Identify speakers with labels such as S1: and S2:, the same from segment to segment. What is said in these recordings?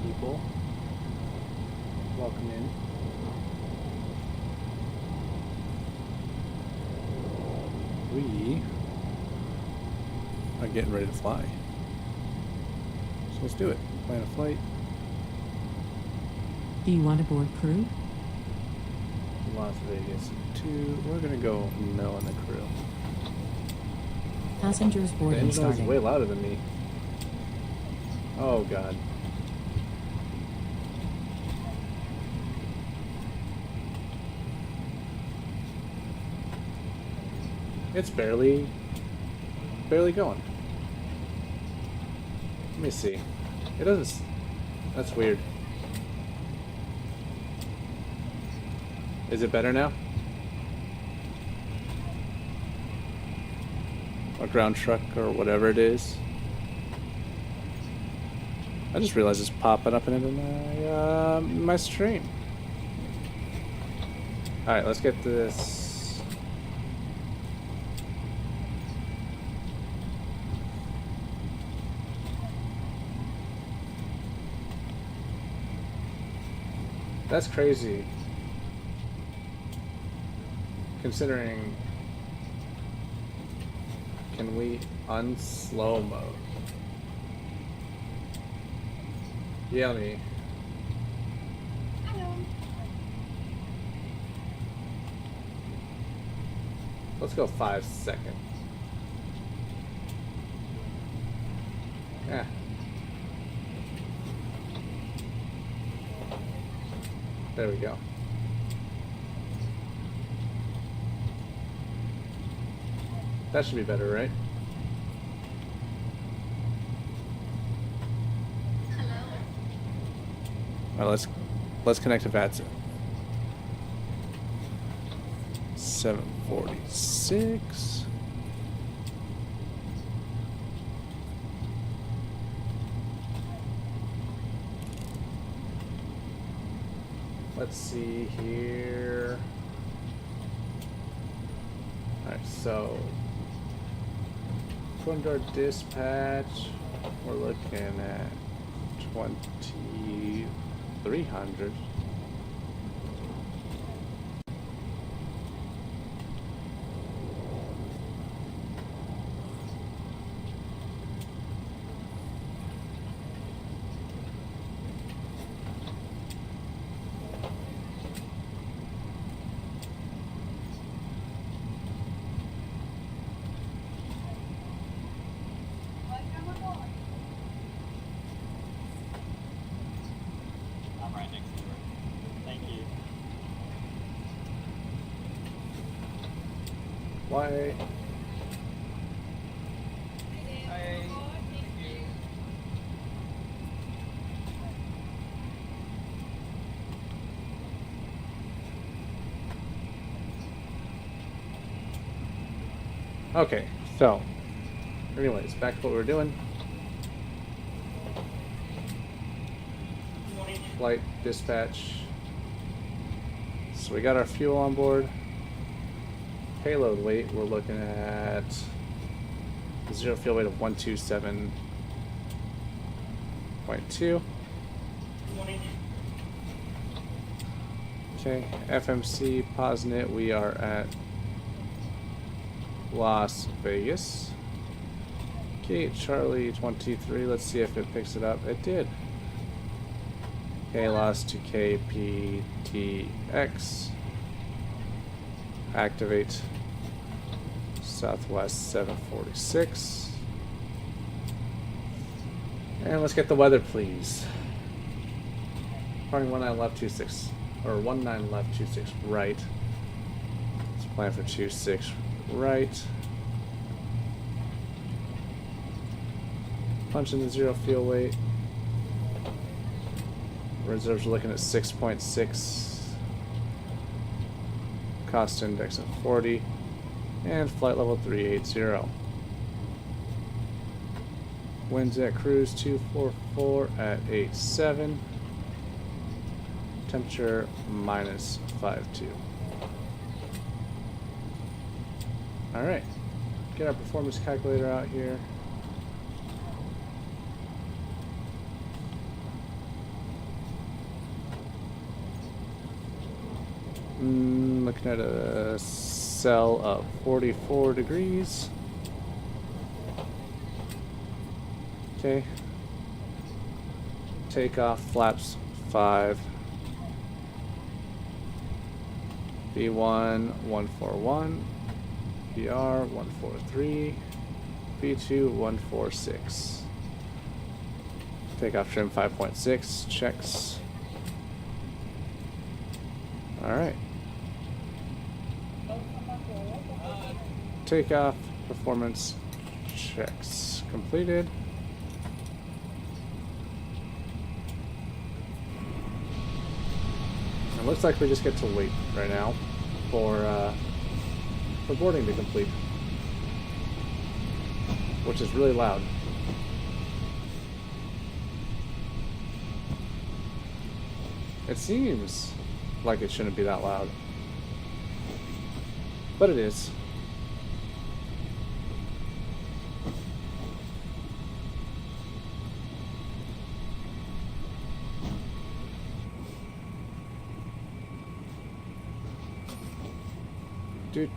S1: people. Welcome in. We are getting ready to fly. So let's do it. Plan a flight.
S2: Do you want to board crew?
S1: Las Vegas 2. We're gonna go no on the crew.
S2: Passengers
S1: The
S2: boarding
S1: engine noise is
S2: starting.
S1: way louder than me. Oh god. It's barely going. Let me see. It doesn't. That's weird. Is it better now? A ground truck or whatever it is. I just realized it's popping up in my stream. All right, let's get this. That's crazy. Considering, can we unslow mode? Yeah, me.
S3: Hello.
S1: Let's go 5 seconds. Yeah. There we go. That should be better, right?
S3: Hello.
S1: All right, let's connect to VATSIM. 746. Let's see here. All right, so according to our dispatch, we're looking at 2,300.
S4: I'm right next to her. Thank you.
S1: Why?
S4: Hey.
S1: Okay, so anyways, back to what we were doing. Flight dispatch. So we got our fuel on board. Payload weight, we're looking at zero fuel weight of 127.2. Okay, FMC Posnet, we are at Las Vegas. Okay, Charlie 23, let's see if it picks it up. It did. KLAS-KPDX. Activate Southwest 746. And let's get the weather, please. Parting 19 left 26, or 19 left 26 right. Let's plan for 26 right. Punch in the zero fuel weight. Reserves are looking at 6.6. Cost index of 40. And flight level 380. Winds at cruise 244 at 87. Temperature -52. Alright. Get our performance calculator out here. Looking at a cell of 44 degrees. Okay. Takeoff flaps 5. B1 141. BR 143. B2 146. Takeoff trim 5.6. Checks. Alright. Takeoff performance checks completed. It looks like we just get to wait right now for boarding to complete, which is really loud. It seems like it shouldn't be that loud, but it is.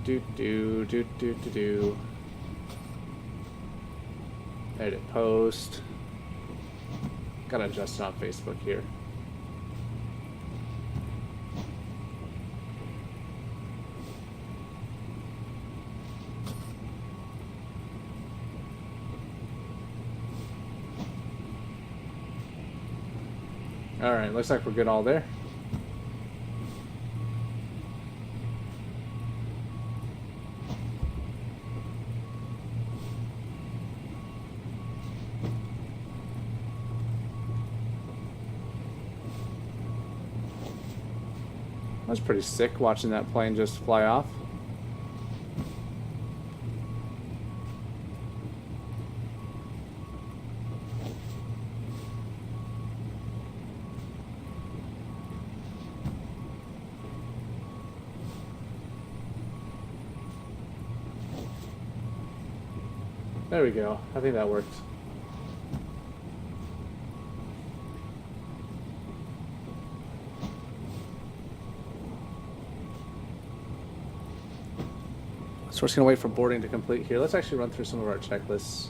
S1: Do. Edit post. Gotta adjust it on Facebook here. Alright, looks like we're good all there. That's pretty sick, watching that plane just fly off. There we go. I think that worked. So we're just going to wait for boarding to complete here. Let's actually run through some of our checklists.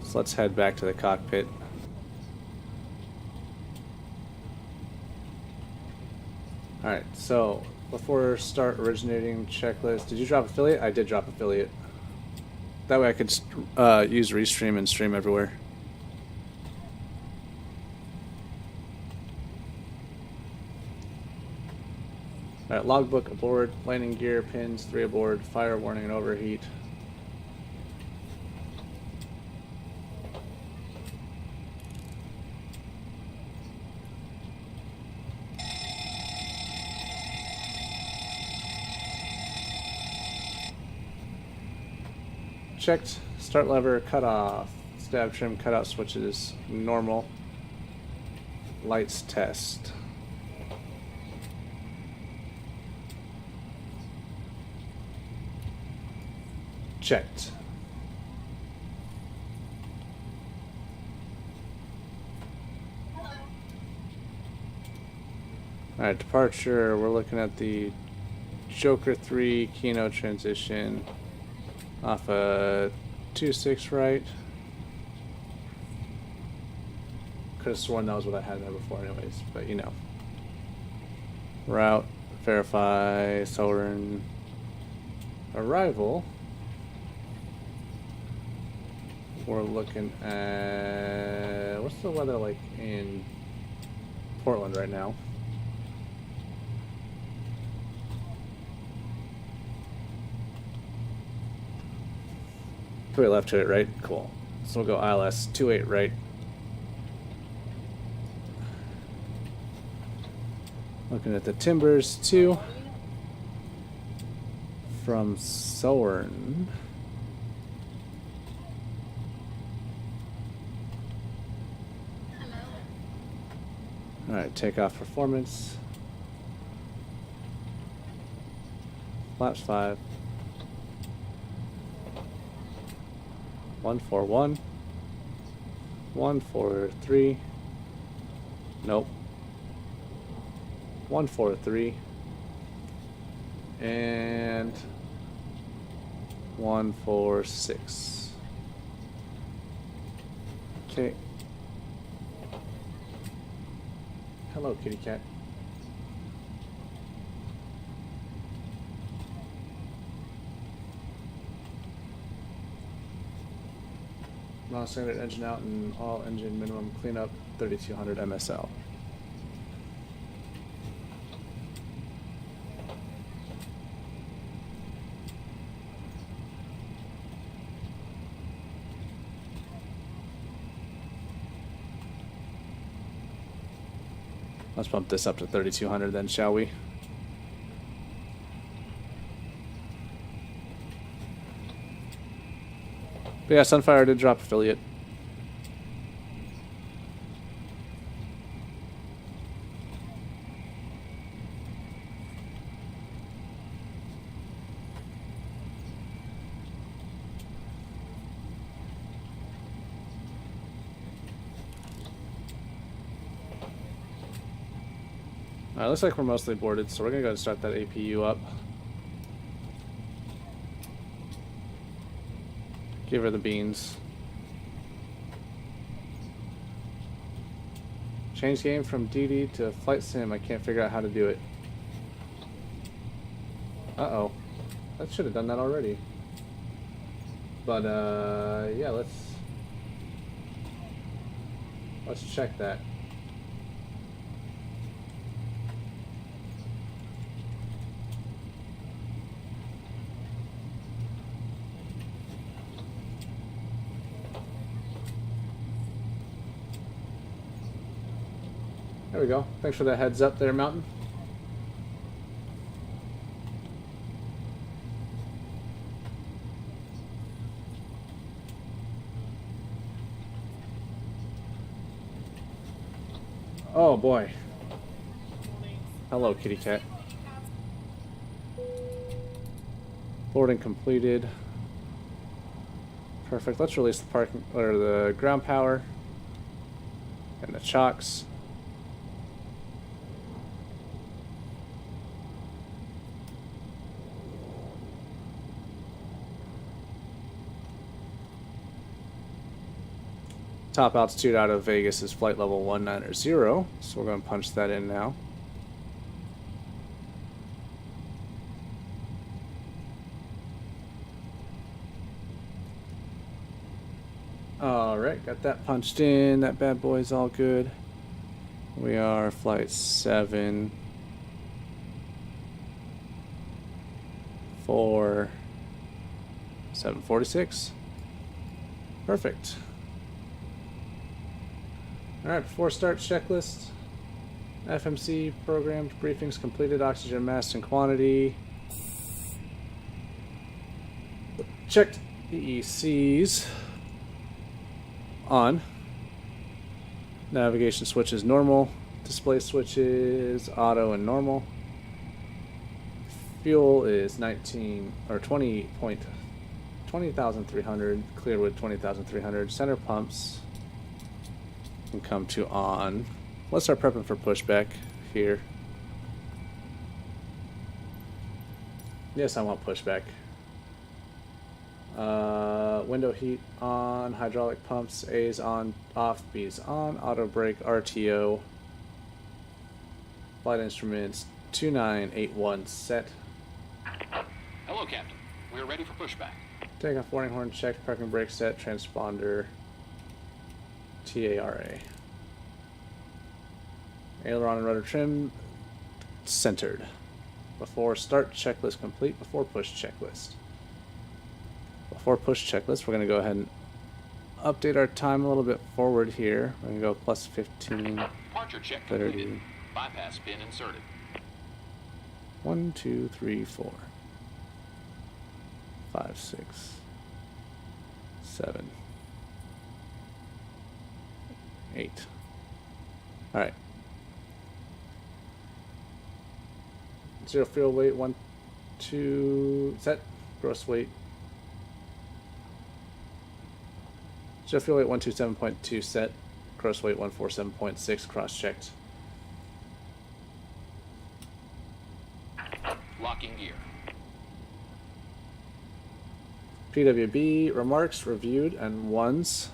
S1: So let's head back to the cockpit. Alright, so before start originating checklist, did you drop affiliate? I did drop affiliate. That way I could use Restream and stream everywhere. Alright, logbook aboard, landing gear, pins, 3 aboard, fire warning and overheat. Checked, start lever, cut off, stab trim, cutout switches, normal, lights test. Checked. Alright, departure, we're looking at the Joker 3 Kino transition off a 2-6 right. Could have sworn that was what I had there before anyways, but you know. Route, verify, Sovereign, arrival. We're looking at, what's the weather like in Portland right now? Wait, left to it, right? Cool. So we'll go ILS 28 right. Looking at the Timbers 2 from Soren. Alright, takeoff performance. Flaps 5. 141. 143. Nope. 143 and 146. Okay. Hello, kitty cat. Non-standard engine out and all engine minimum cleanup 3200 MSL. Let's bump this up to 3200 then, shall we? But yeah, Sunfire did drop affiliate. Alright, looks like we're mostly boarded, so we're gonna go and start that APU up. Give her the beans. Change game from DD to Flight Sim. I can't figure out how to do it. Uh-oh. That should have done that already. But, yeah, let's check that. There we go. Thanks for that heads up there, Mountain. Oh boy. Hello, kitty cat. Boarding completed. Perfect. Let's release the parking or the ground power and the chocks. Top altitude out of Vegas is flight level 190, so we're going to punch that in now. Alright, got that punched in. That bad boy's all good. We are flight 7, 4, 746. Perfect. Alright, before start checklist. FMC programmed, briefings completed, oxygen mass and quantity. Checked EECs. On. Navigation switches normal. Display switches auto and normal. Fuel is 20,300. Clear with 20,300. Center pumps can come to on. Let's start prepping for pushback here. Yes, I want pushback. Window heat on, hydraulic pumps, A's on, off, B's on, auto brake, RTO, flight instruments, 2981 set.
S2: Hello, Captain. We are ready for pushback.
S1: Takeoff warning horn checked, parking brake set, transponder, TARA. Aileron and rudder trim centered. Before start checklist complete, before push checklist. Before push checklist, we're going to go ahead and update our time a little bit forward here. We're going to go plus 15,
S2: Departure check
S1: 30.
S2: completed. Bypass pin inserted.
S1: 1, 2, 3, 4, 5, 6, 7, 8. All right. Zero fuel weight, 1, 2, set. Gross weight. Zero fuel weight, 127.2 set. Gross weight, 147.6. Cross checked.
S2: Locking gear.
S1: PWB remarks reviewed and ones.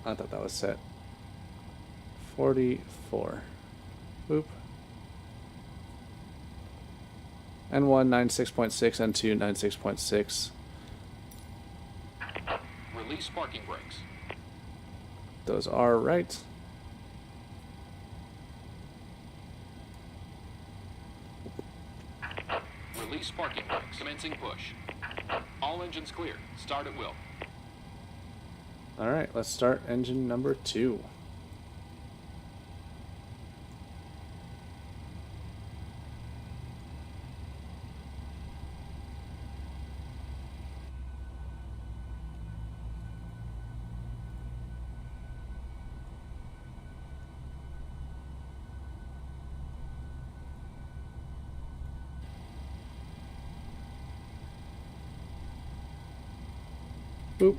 S1: I thought that was set. 44. Boop. N1 96.6, N2 96.6.
S2: Release parking brakes.
S1: Those are right.
S2: Release parking brakes. Commencing push. All engines clear. Start at will.
S1: All right, let's start engine number 2. Boop.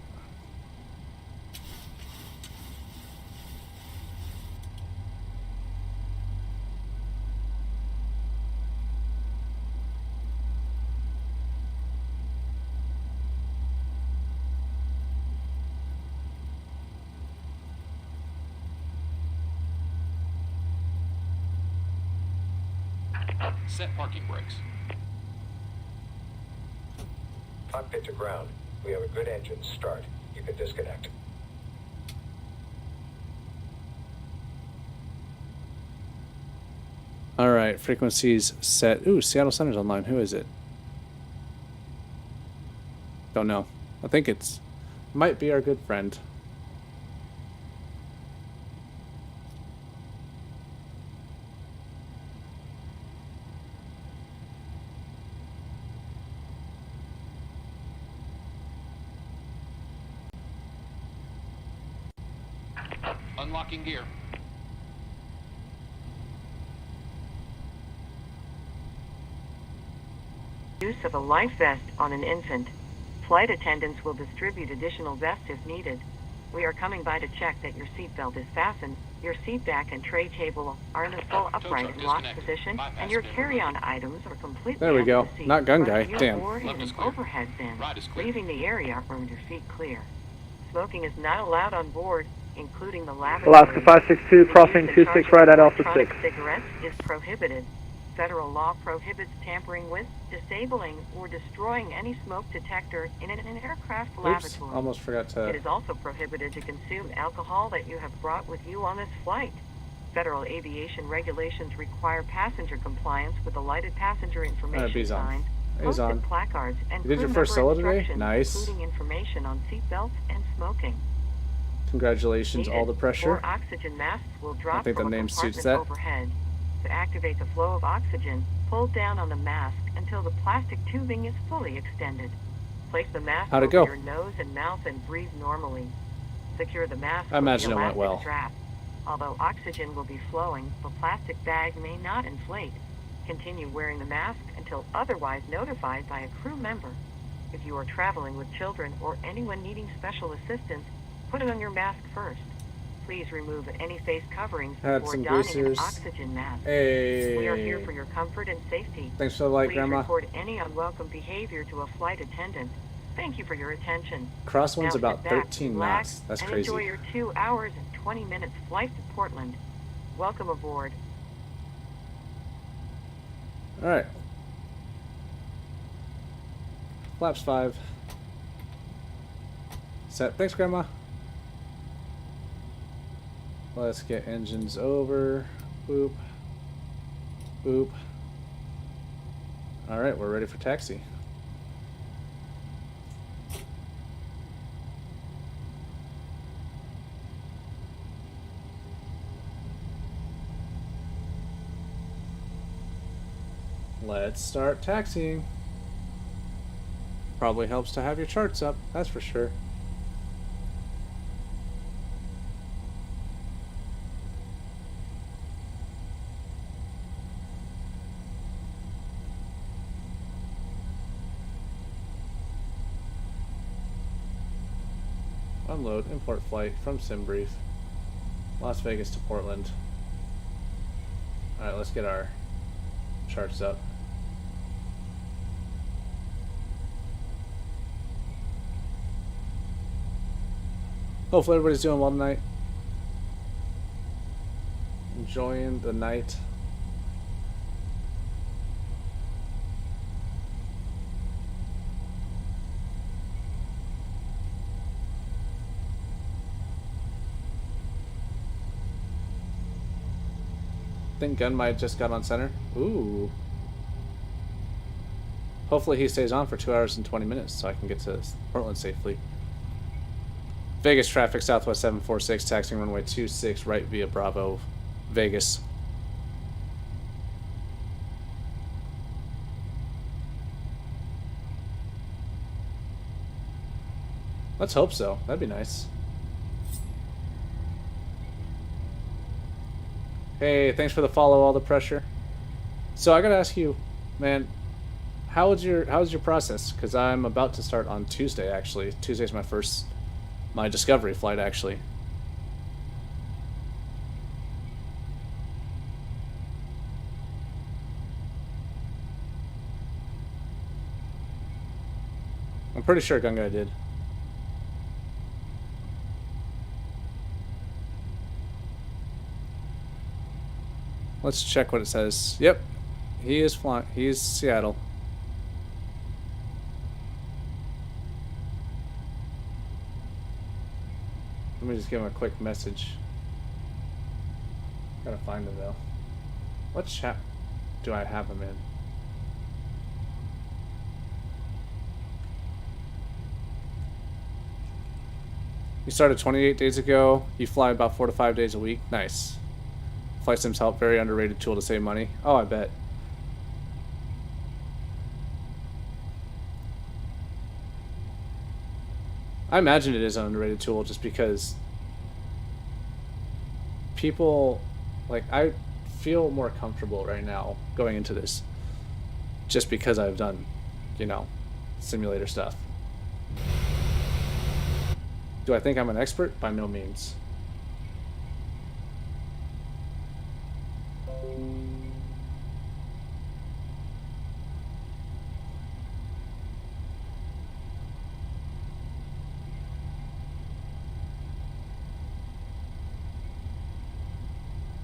S2: Set parking brakes.
S3: Cockpit to ground. We have a good engine. Start. You can disconnect.
S1: All right, frequencies set. Ooh, Seattle Center's online. Who is it? Don't know. I think it's might be our good friend.
S2: Unlocking gear.
S5: Use of a life vest on an infant. Flight attendants will distribute additional vests if needed. We are coming by to check that your seatbelt is fastened, your seat back and tray table are in a full upright and locked position, and your carry-on items are completely
S1: There we
S5: under
S1: go.
S5: the seat.
S1: Not gun
S5: Front
S1: guy.
S5: view
S1: Damn.
S5: board
S2: Left
S5: and
S2: is
S5: an
S2: clear.
S5: overhead bin.
S2: Right is clear.
S5: Leaving the area are with your feet clear. Smoking is not allowed on board, including the lavatory.
S6: Alaska 562, crossing 26 right at Alpha 6.
S5: Cigarettes is prohibited. Federal law prohibits tampering with, disabling, or destroying any smoke detector in an aircraft
S1: Oops,
S5: lavatory.
S1: almost forgot
S5: It
S1: to.
S5: is also prohibited to consume alcohol that you have brought with you on this flight. Federal aviation regulations require passenger compliance with the lighted passenger information
S1: B's on.
S5: signs,
S1: A's on.
S5: posted placards, and
S1: You did your
S5: crew
S1: first
S5: member
S1: solo today?
S5: instructions,
S1: Nice.
S5: including information on seatbelts and smoking.
S1: Congratulations, all the pressure.
S5: 4 oxygen masks will drop
S1: I think the
S5: from a
S1: name suits
S5: compartment
S1: that.
S5: overhead. To activate the flow of oxygen, pull down on the mask until the plastic tubing is fully extended. Place the mask
S1: How'd it
S5: over
S1: go?
S5: your nose and mouth and breathe normally. Secure the mask
S1: I imagine
S5: with
S1: it
S5: the
S1: went
S5: elastic
S1: well.
S5: strap. Although oxygen will be flowing, the plastic bag may not inflate. Continue wearing the mask until otherwise notified by a crew member. If you are traveling with children or anyone needing special assistance, put on your mask first. Please remove any face coverings
S1: Had
S5: before
S1: some
S5: donning
S1: greasers.
S5: an oxygen mask.
S1: Hey.
S5: We are here for your comfort and safety.
S1: Thanks for the like,
S5: Please
S1: Grandma.
S5: report any unwelcome behavior to a flight attendant. Thank you for your attention.
S1: Crosswind's
S5: Now
S1: about
S5: sit back,
S1: 13
S5: relax,
S1: knots. That's
S5: and
S1: crazy.
S5: enjoy your 2 hours and 20 minutes flight to Portland. Welcome aboard.
S1: All right. Flaps 5. Set. Thanks, Grandma. Let's get engines over. Boop. Boop. All right, we're ready for taxi. Let's start taxiing. Probably helps to have your charts up, that's for sure. Unload, import flight from SimBrief. Las Vegas to Portland. Alright, let's get our charts up. Hopefully everybody's doing well tonight. Enjoying the night. I think Gun might just got on center. Ooh. Hopefully he stays on for 2 hours and 20 minutes so I can get to Portland safely. Vegas traffic, Southwest 746, taxiing runway 26, right via Bravo, Vegas. Let's hope so. That'd be nice. Hey, thanks for the follow, all the pressure. So I gotta ask you, man, how's your process? Because I'm about to start on Tuesday. Actually, Tuesday's my discovery flight. Actually, I'm pretty sure Gun Guy did. Let's check what it says. Yep, he is flying. He's Seattle. Let me just give him a quick message. Gotta find him though. What chat do I have him in? You started 28 days ago. You fly about 4 to 5 days a week. Nice. Flight Sim's help, very underrated tool to save money. Oh, I bet. I imagine it is an underrated tool just because people, like, I feel more comfortable right now going into this just because I've done, you know, simulator stuff. Do I think I'm an expert? By no means.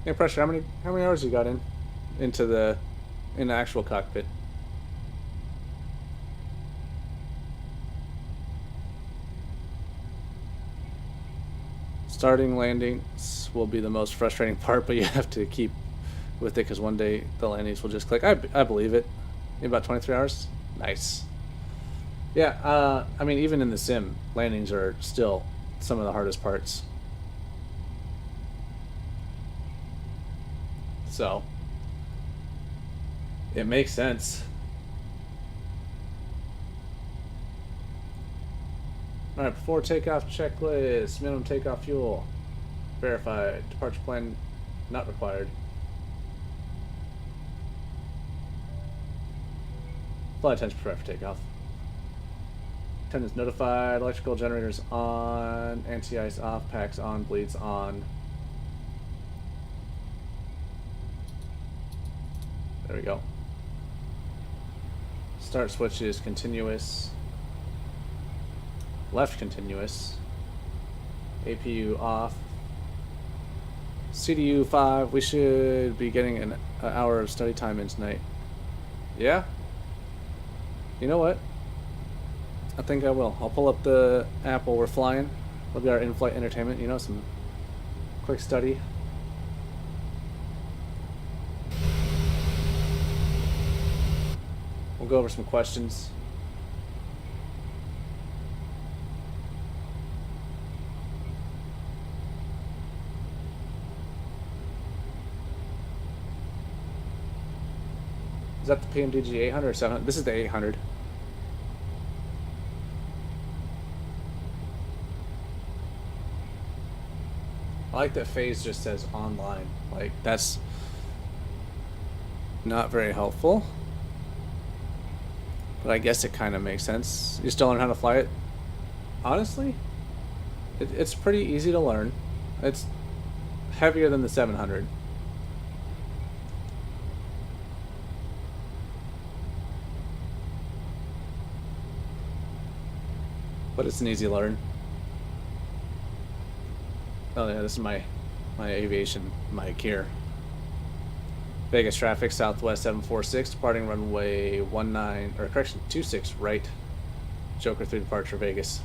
S1: Hey, Pressure, how many hours you got into the actual cockpit? Starting landings will be the most frustrating part, but you have to keep with it because one day the landings will just click. I believe it. In about 23 hours? Nice. Yeah, I mean, even in the sim, landings are still some of the hardest parts. So, it makes sense. Alright, before takeoff checklist, minimum takeoff fuel, verified, departure plan not required. Flight attendants prepare for takeoff. Attendants notified, electrical generators on, anti-ice off, packs on, bleeds on. There we go. Start switch is continuous. Left continuous. APU off. CDU 5. We should be getting an hour of study time in tonight. Yeah? You know what? I think I will. I'll pull up the app while we're flying. It'll be our in-flight entertainment. You know, some quick study. We'll go over some questions. Is that the PMDG 800 or 700? This is the 800. I like that phase just says online. Like, that's not very helpful. But I guess it kind of makes sense. You still learn how to fly it? Honestly, it's pretty easy to learn. It's heavier than the 700. but it's an easy learn. Oh yeah, this is my aviation, my gear. Vegas traffic, Southwest 746, departing runway 26 right. Joker 3 departure, Vegas.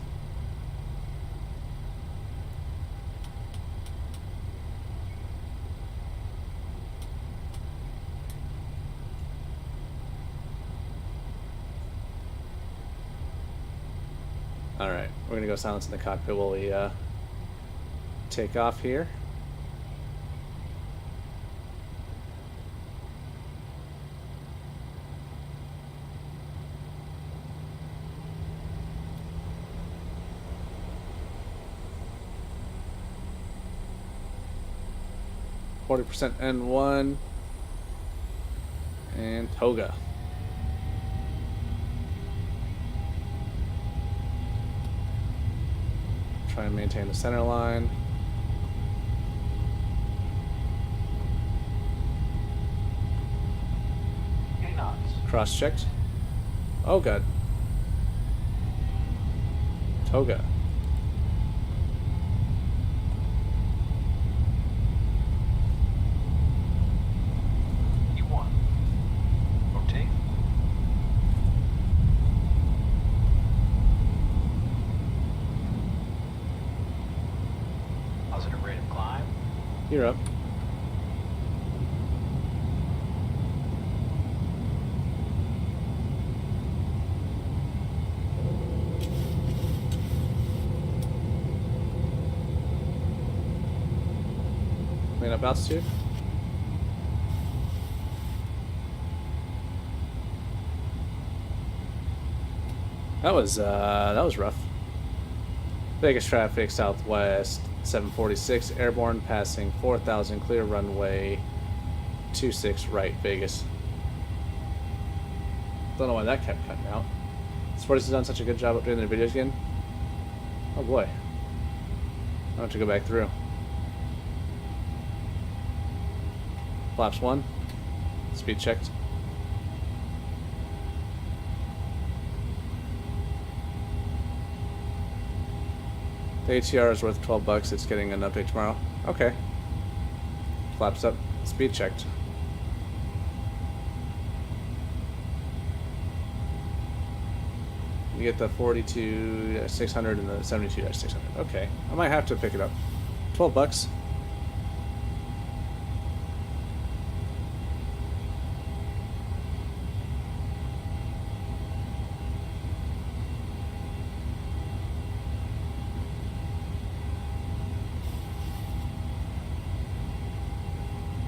S1: Alright, we're gonna go silence in the cockpit while we take off here. %, N1 and toga. Try and maintain the center line. Cross checked. Oh god. Toga. You're up. Main up altitude. That was rough. Vegas traffic, Southwest 746, airborne, passing 4,000, clear runway 26 right, Vegas. Don't know why that kept cutting out. Sportis has done such a good job updating their videos again. Oh boy. I have to go back through. Flaps 1. Speed checked. The ATR is worth $12. It's getting an update tomorrow. Okay. Flaps up. Speed checked. You get the 42-600 and the 72-600. Okay. I might have to pick it up. $12.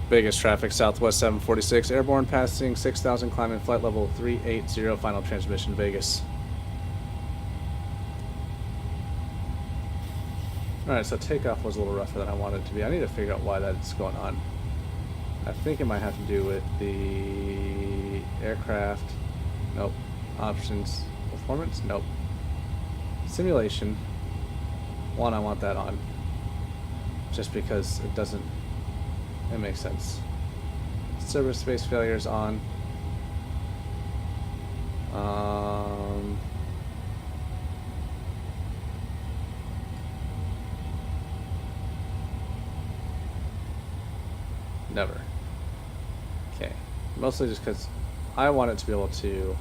S1: Vegas traffic, Southwest 746, airborne, passing 6,000, climbing flight level 380, final transmission, Vegas. Alright, so takeoff was a little rougher than I wanted it to be. I need to figure out why that's going on. I think it might have to do with the aircraft. Nope. Options. Performance? Nope. Simulation. One, I want that on. Just because it doesn't... It makes sense. Server space failures on. Never. Okay. Mostly just because I want it to be able to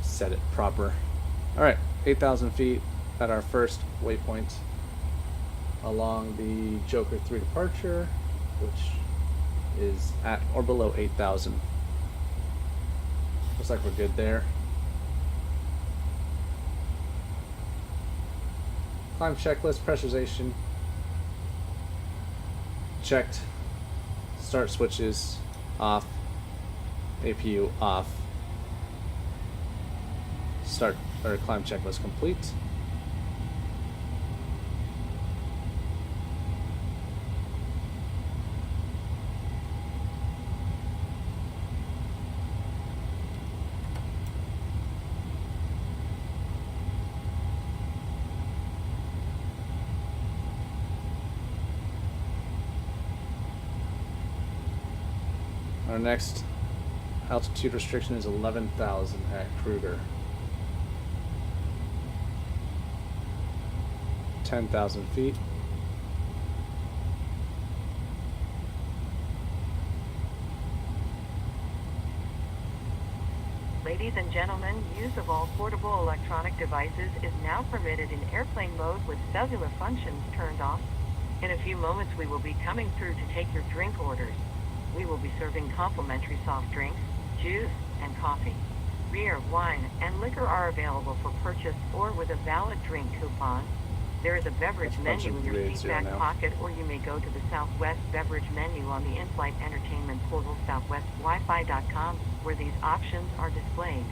S1: set it proper. Alright, 8,000 feet at our first waypoint along the Joker 3 departure, which is at or below 8,000. Looks like we're good there. Climb checklist, pressurization checked. Start switches off. APU off. Start or climb checklist complete. Our next altitude restriction is 11,000 at Kruger. 10,000 feet.
S5: Ladies and gentlemen, use of all portable electronic devices is now permitted in airplane mode with cellular functions turned off. In a few moments, we will be coming through to take your drink orders. We will be serving complimentary soft drinks, juice, and coffee. Beer, wine, and liquor are available for purchase or with a valid drink coupon. There is a beverage
S1: That's a bunch
S5: menu
S1: of
S5: in your
S1: grades
S5: seat
S1: here
S5: back
S1: now.
S5: pocket, or you may go to the Southwest beverage menu on the in-flight entertainment portal southwestwifi.com, where these options are displayed.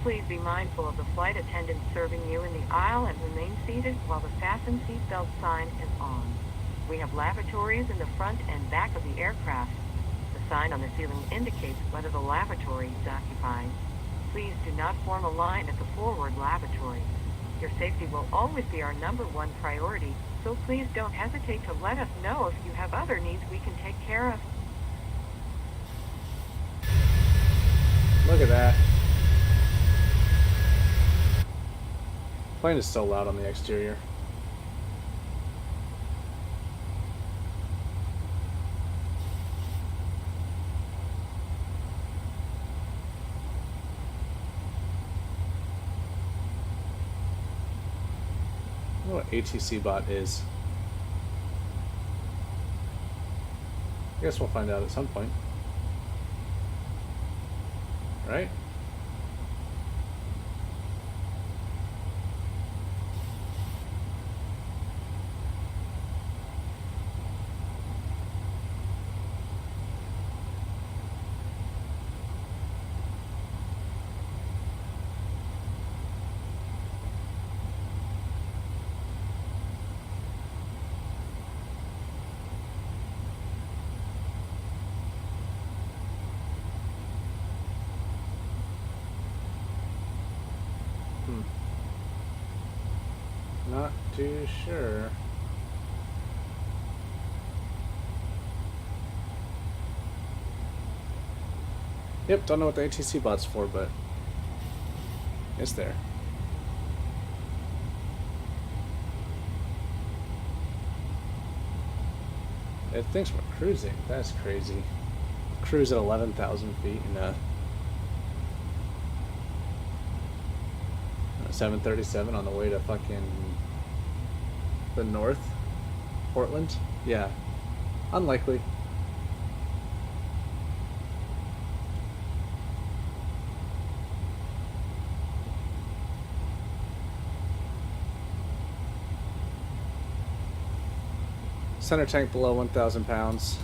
S5: Please be mindful of the flight attendant serving you in the aisle and remain seated while the fasten seatbelt sign is on. We have lavatories in the front and back of the aircraft. The sign on the ceiling indicates whether the lavatory is occupied. Please do not form a line at the forward lavatory. Your safety will always be our #1 priority, so please don't hesitate to let us know if you have other needs we can take care of.
S1: Look at that. Plane is so loud on the exterior. I don't know what ATC bot is. I guess we'll find out at some point. Right? Not too sure. Yep, don't know what the ATC bot's for, but it's there. It thinks we're cruising. That's crazy. Cruise at 11,000 feet in a 737 on the way to fucking the north, Portland. Yeah, unlikely. Center tank below 1,000 pounds.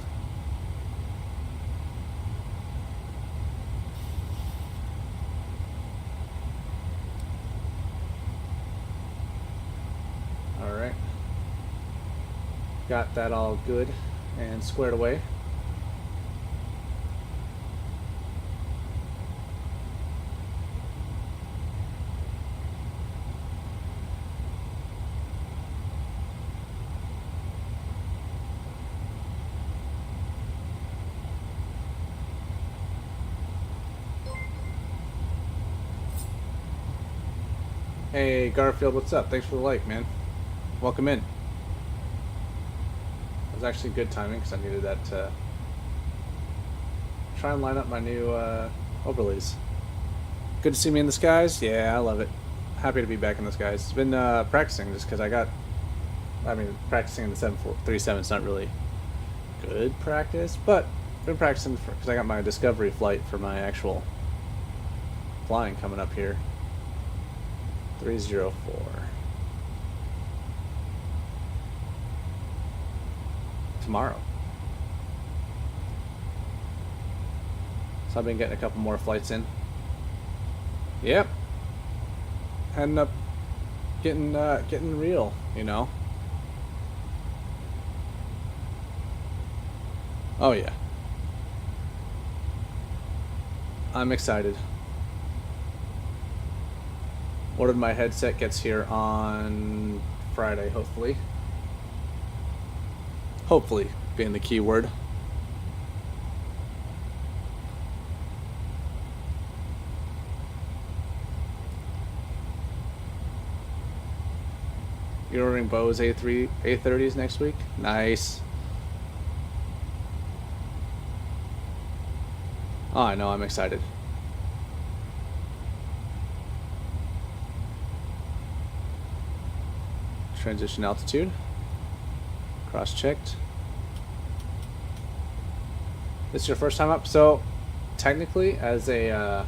S1: Alright. Got that all good and squared away. Hey Garfield, what's up? Thanks for the like, man. Welcome in. It was actually good timing because I needed that to try and line up my new overlays. Good to see me in the skies? Yeah, I love it. Happy to be back in the skies. It's been practicing just because practicing in the 737 is not really good practice, but been practicing because I got my discovery flight for my actual flying coming up here. 304. Tomorrow. So I've been getting a couple more flights in. Yep. Ending up getting real, you know. Oh yeah. I'm excited. Ordered my headset, gets here on Friday, hopefully. Hopefully, being the key word. You're ordering Bose A30s next week? Nice. Oh, I know, I'm excited. Transition altitude. Cross-checked. This is your first time up? So, technically, as a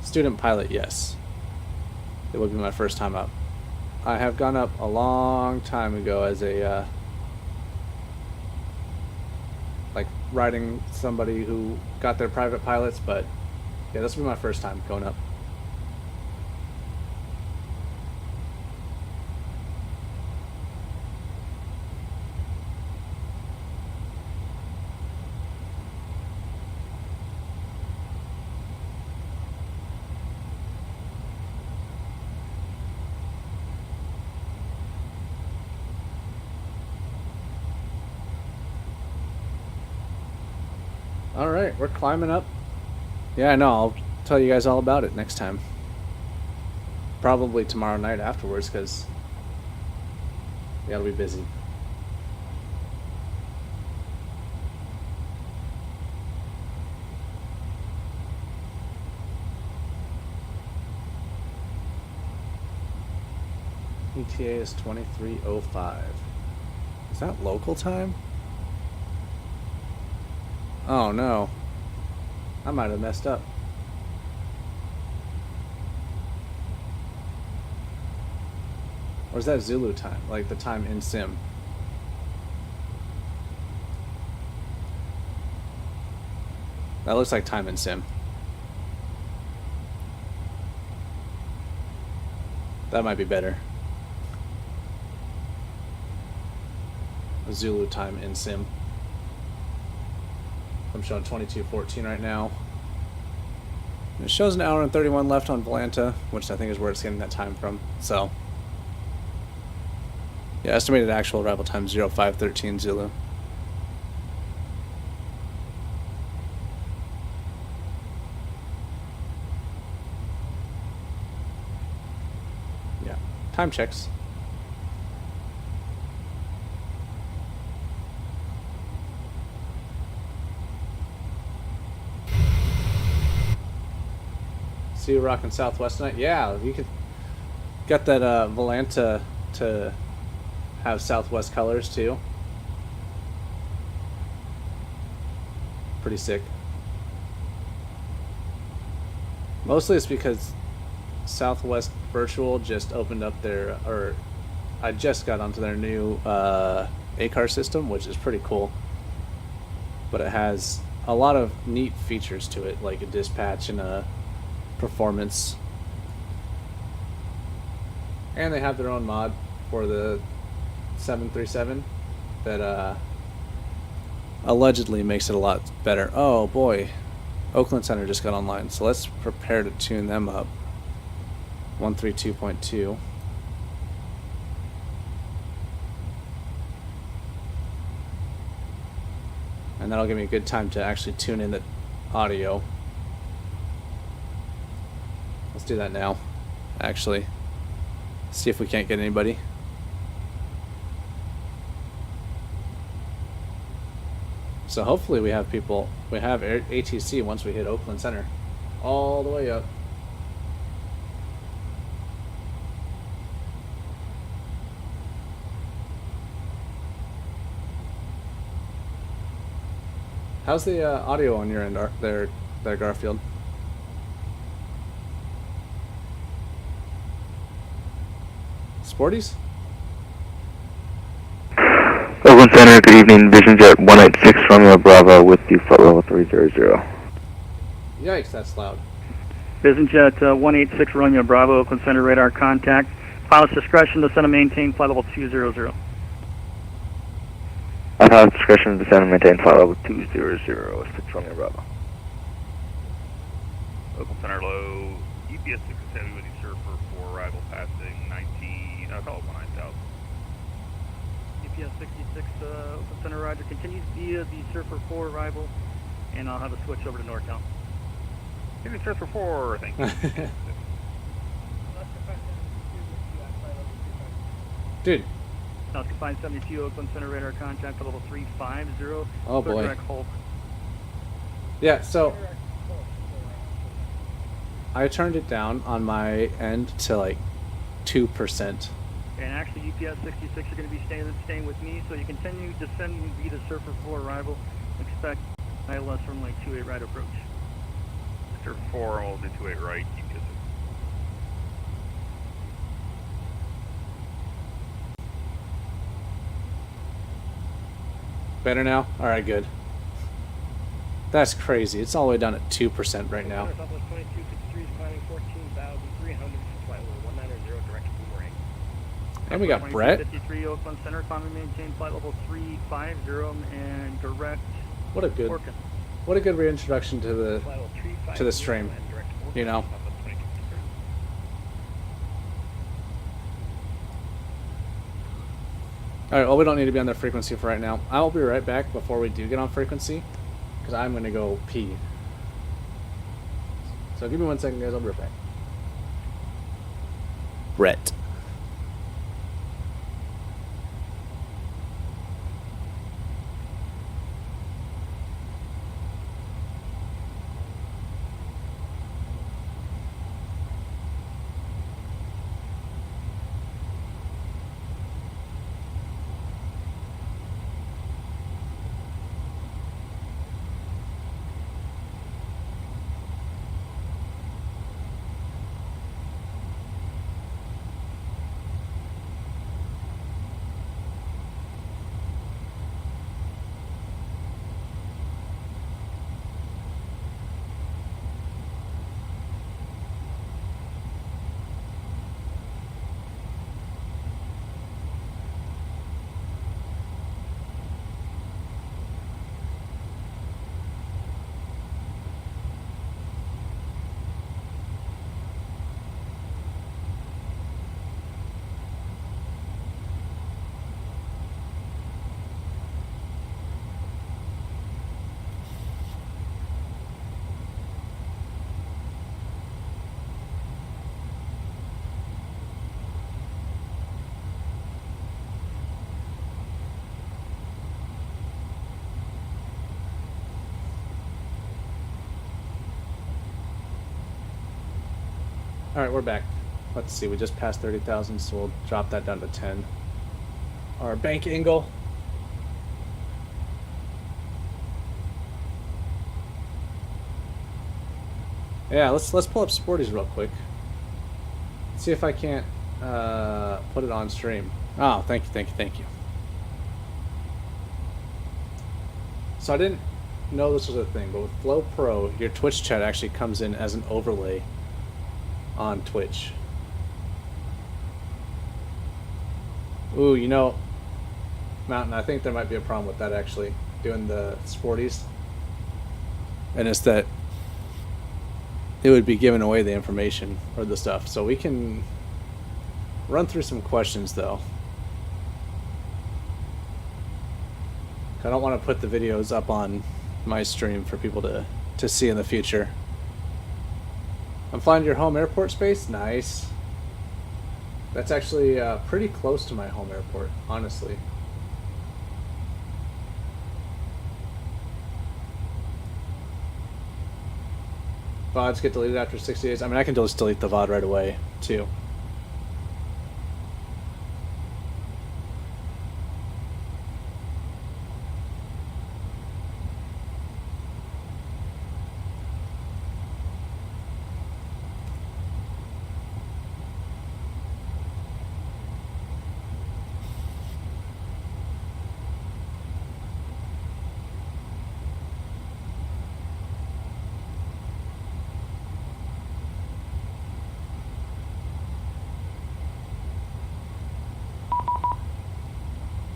S1: student pilot, yes. It would be my first time up. I have gone up a long time ago as a, like, riding somebody who got their private pilots, but yeah, this will be my first time going up. Alright, we're climbing up. Yeah, I know, I'll tell you guys all about it next time. Probably tomorrow night afterwards, because yeah, it'll be busy. ETA is 23:05. Is that local time? Oh no. I might have messed up. Or is that Zulu time? Like the time in Sim? That looks like time in Sim. That might be better. Zulu time in Sim. I'm showing 22:14 right now. It shows an hour and 31 left on Volanta, which I think is where it's getting that time from. So, yeah, estimated actual arrival time 0513 Zulu. Yeah, time checks. See you rocking Southwest tonight? Yeah, you could get that Volanta to have Southwest colors too. Pretty sick. Mostly it's because Southwest Virtual just opened up their, or I just got onto their new ACAR system, which is pretty cool. But it has a lot of neat features to it, like a dispatch and a performance, and they have their own mod for the 737 that allegedly makes it a lot better. Oh boy, Oakland Center just got online, so let's prepare to tune them up. 132.2. And that'll give me a good time to actually tune in the audio. Let's do that now, actually. See if we can't get anybody. So hopefully we have people, we have ATC once we hit Oakland Center. All the way up. How's the audio on your end there, Garfield? Sporties?
S7: Oakland Center, good evening. Vision Jet 186 Romeo Bravo with you, flight level 300.
S1: Yikes, that's loud.
S6: VisionJet 186 Romeo Bravo, Oakland Center radar contact. Pilot's discretion, descend and maintain flight level 200.
S7: Pilot's discretion, descend and maintain flight level 200, 6 Romeo Bravo.
S8: Oakland Center low, EPS 6 is heavy with you, sir, for arrival passing 19, call it 19,000.
S6: EPS 66, Oakland Center Roger, continues via the Surfer 4 arrival, and I'll have a switch over to NorCal.
S8: Give me Surfer 4, thank you.
S1: Dude,
S6: Alaska 572, Oakland Center radar contact for level 350.
S1: Oh,
S6: Clear
S1: boy.
S6: direct Hulk.
S1: Yeah, so I turned it down on my end to like 2%.
S6: And actually, UPS 66 are going to be staying with me, so you continue descending via the Surfer 4 arrival. Expect ILS from like 28 right approach.
S8: Mr. 4, almost into 28 right, UPS 66.
S1: Better now? Alright, good. That's crazy. It's all the way down at 2% right now.
S4: Southwest 2263 is climbing 14,300, flight level 190, direct boomerang.
S1: And we got Brett.
S6: 53 Oakland Center, climbing maintain flight level 350 and direct
S1: What a good
S6: Orkin.
S1: What a good reintroduction to the
S4: Flight level 350
S1: to the stream.
S4: and direct Orkin,
S1: You know.
S4: Southwest 2263.
S1: Alright, well, we don't need to be on the frequency for right now. I'll be right back before we do get on frequency, because I'm going to go pee. So give me 1 second, guys. I'll be right back. Brett. Alright, we're back. Let's see, we just passed 30,000, so we'll drop that down to 10. Our bank angle. Yeah, let's pull up Sporties real quick. See if I can't put it on stream. Oh, thank you. So I didn't know this was a thing, but with Flow Pro, your Twitch chat actually comes in as an overlay on Twitch. Ooh, you know, Mountain, I think there might be a problem with that actually, doing the Sporties. And it's that it would be giving away the information or the stuff. So we can run through some questions though. I don't want to put the videos up on my stream for people to see in the future. I'm flying to your home airport space? Nice. That's actually pretty close to my home airport, honestly. VODs get deleted after 60 days. I mean, I can just delete the VOD right away, too.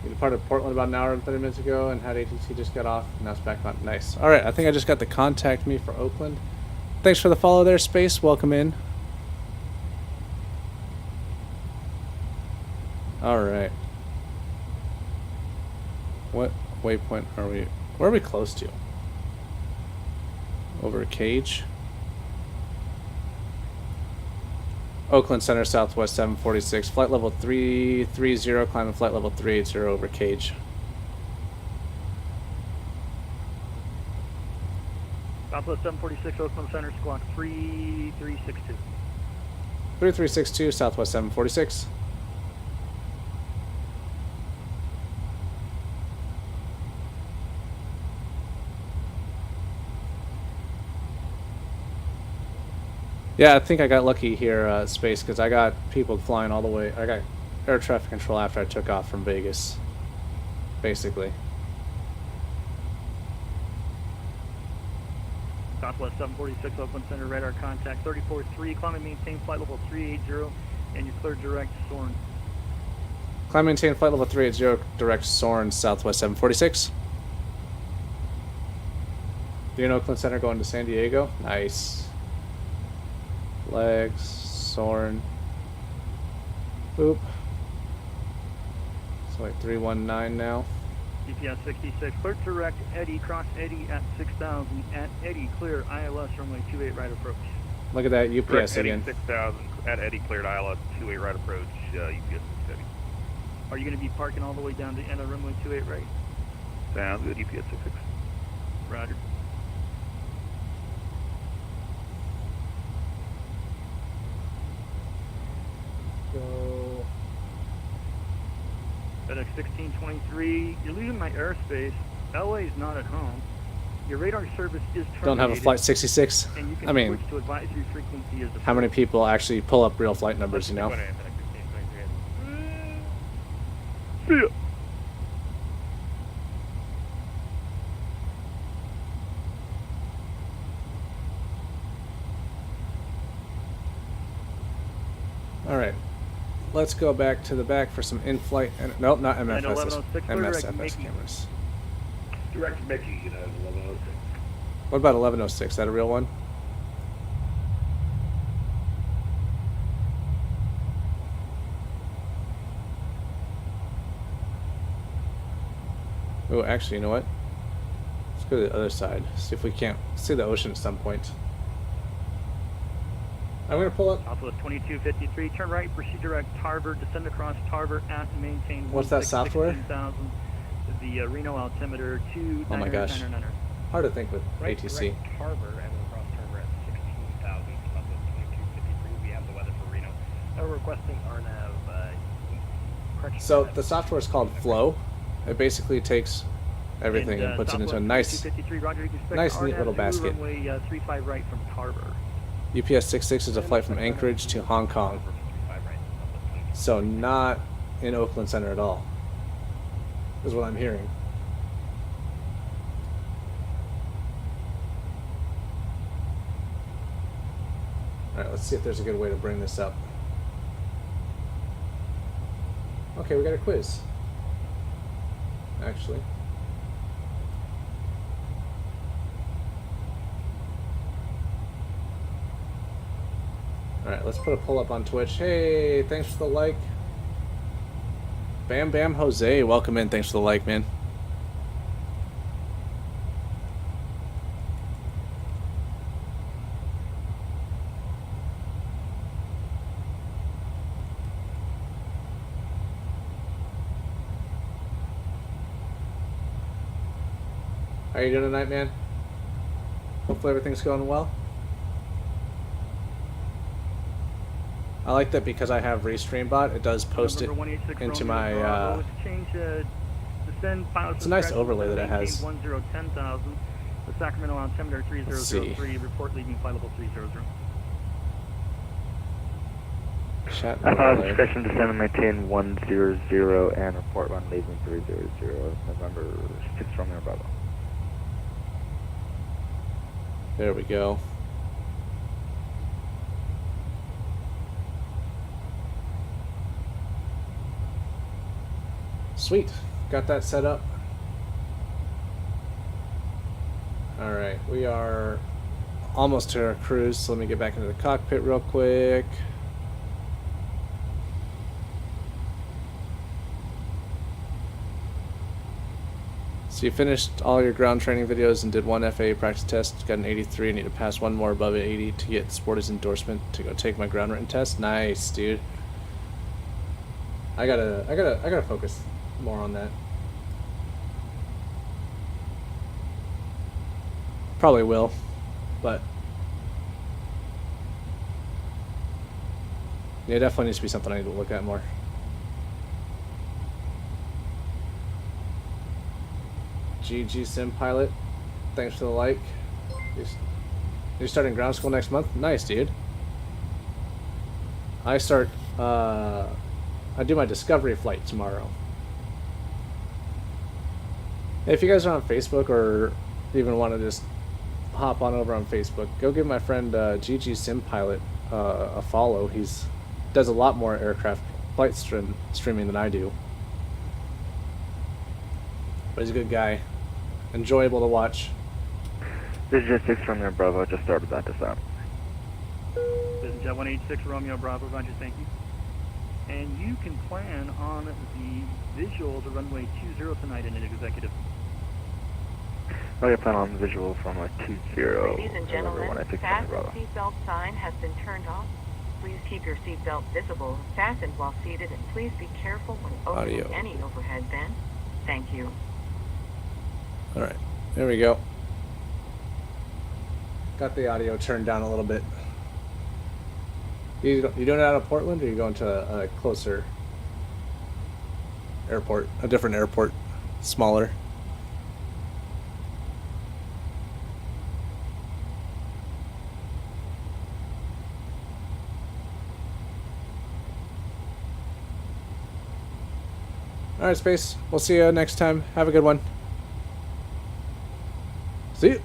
S1: We departed Portland about an hour and 30 minutes ago and had ATC just got off. Now it's back on. Nice. All right, I think I just got the contact me for Oakland. Thanks for the follow there, Space. Welcome in. All right. What waypoint are we? Where are we close to? Over a cage. Oakland Center, Southwest 746, flight level 330, climbing flight level 380 over cage.
S6: Southwest 746, Oakland Center, squawk 3362.
S1: 3362, Southwest 746. Yeah, I think I got lucky here, Space, because I got people flying all the way. I got air traffic control after I took off from Vegas, basically.
S6: Southwest 746, Oakland Center, radar contact 343, climb and maintain flight level 380, and you're cleared direct Soren.
S1: Climb maintain flight level 380, direct Soren, Southwest 746. Do you know Oakland Center going to San Diego? Nice. Legs, Soren. Boop. It's like 319 now.
S6: GPS 66, clear direct Eddy, cross Eddy at 6000, at Eddy, clear ILS runway 28 right approach.
S1: Look at that UPS
S8: Direct
S1: again.
S8: Eddy 6000, at Eddy cleared ILS 28 right approach, UPS 680.
S6: Are you going to be parking all the way down to end of runway 28 right?
S8: Sounds good, UPS 66.
S6: Roger.
S1: Go.
S6: FedEx 1623, you're leaving my airspace. LA is not at home. Your radar service is terminated.
S1: Don't have a flight 66.
S6: And you can
S1: I mean,
S6: switch to advisory frequency as a
S1: how many people actually pull up real flight numbers, you know?
S6: See ya.
S1: Alright. Let's go back to the back for some in-flight... Nope, not MFS.
S6: 1106, clear direct
S1: MSFS
S6: Mickey.
S1: cameras.
S3: Direct Mickey, you know, 1106.
S1: What about 1106? Is that a real one? Oh, actually, you know what? Let's go to the other side. See if we can't see the ocean at some point. I'm going to pull up...
S6: Southwest 2253, turn right, proceed direct Tarver, descend across Tarver at and maintain...
S1: What's that software?
S6: 16,000, the Reno altimeter, 2
S1: Oh my gosh. Hard to think with
S4: Right,
S1: ATC.
S4: direct Harbor and then across Harbor at 16,000, Southwest 2253. We have the weather for Reno. We're requesting RNAV. Correction,
S1: So
S4: RNAV.
S1: the software is called Flow. It basically takes everything and puts it into a nice, nice neat little basket.
S6: Runway 35 right from Tarver.
S1: UPS 66 is a flight from Anchorage to Hong Kong. So not in Oakland Center at all, is what I'm hearing. Alright, let's see if there's a good way to bring this up. Okay, we got a quiz. Actually. Alright, let's put a pull up on Twitch. Hey, thanks for the like. Bam Bam Jose, welcome in. Thanks for the like, man. How you doing tonight, man? Hopefully everything's going well. I like that because I have Restreambot, it does post it into my, it's a nice overlay that it has.
S6: 10,000, the Sacramento altimeter 3003, report leaving flight level 300.
S1: Chat
S7: discretion
S1: overlay.
S7: descend maintain 100 and report run leaving 300, November 6 Romeo Bravo.
S1: There we go. Sweet. Got that set up. Alright, we are almost to our cruise, so let me get back into the cockpit real quick. So you finished all your ground training videos and did one FAA practice test, got an 83, and need to pass one more above an 80 to get Sporty's endorsement to go take my ground written test. Nice, dude. I gotta focus more on that. Probably will, but yeah, definitely needs to be something I need to look at more. GG Sim Pilot, thanks for the like. You're starting ground school next month? Nice, dude. I start, I do my discovery flight tomorrow. If you guys are on Facebook or even want to just hop on over on Facebook, go give my friend GG Sim Pilot a follow. He's does a lot more aircraft flight streaming than I do. But he's a good guy. Enjoyable to watch.
S7: This is Jet 6 Romeo Bravo, just started that descent.
S6: This is Jet 186 Romeo Bravo, Roger, thank you. And you can plan on the visual to runway 20 tonight in an executive.
S7: Oh, yeah, plan on visual from a 20.
S5: Ladies and gentlemen, fasten seatbelt sign has been turned off. Please keep your seatbelt visible, fastened while seated, and please be careful when opening any overhead bin. Thank you.
S1: Alright, there we go. Got the audio turned down a little bit. You doing it out of Portland, or are you going to a closer airport, a different airport, smaller? Alright, Space. We'll see you next time. Have a good one. See you.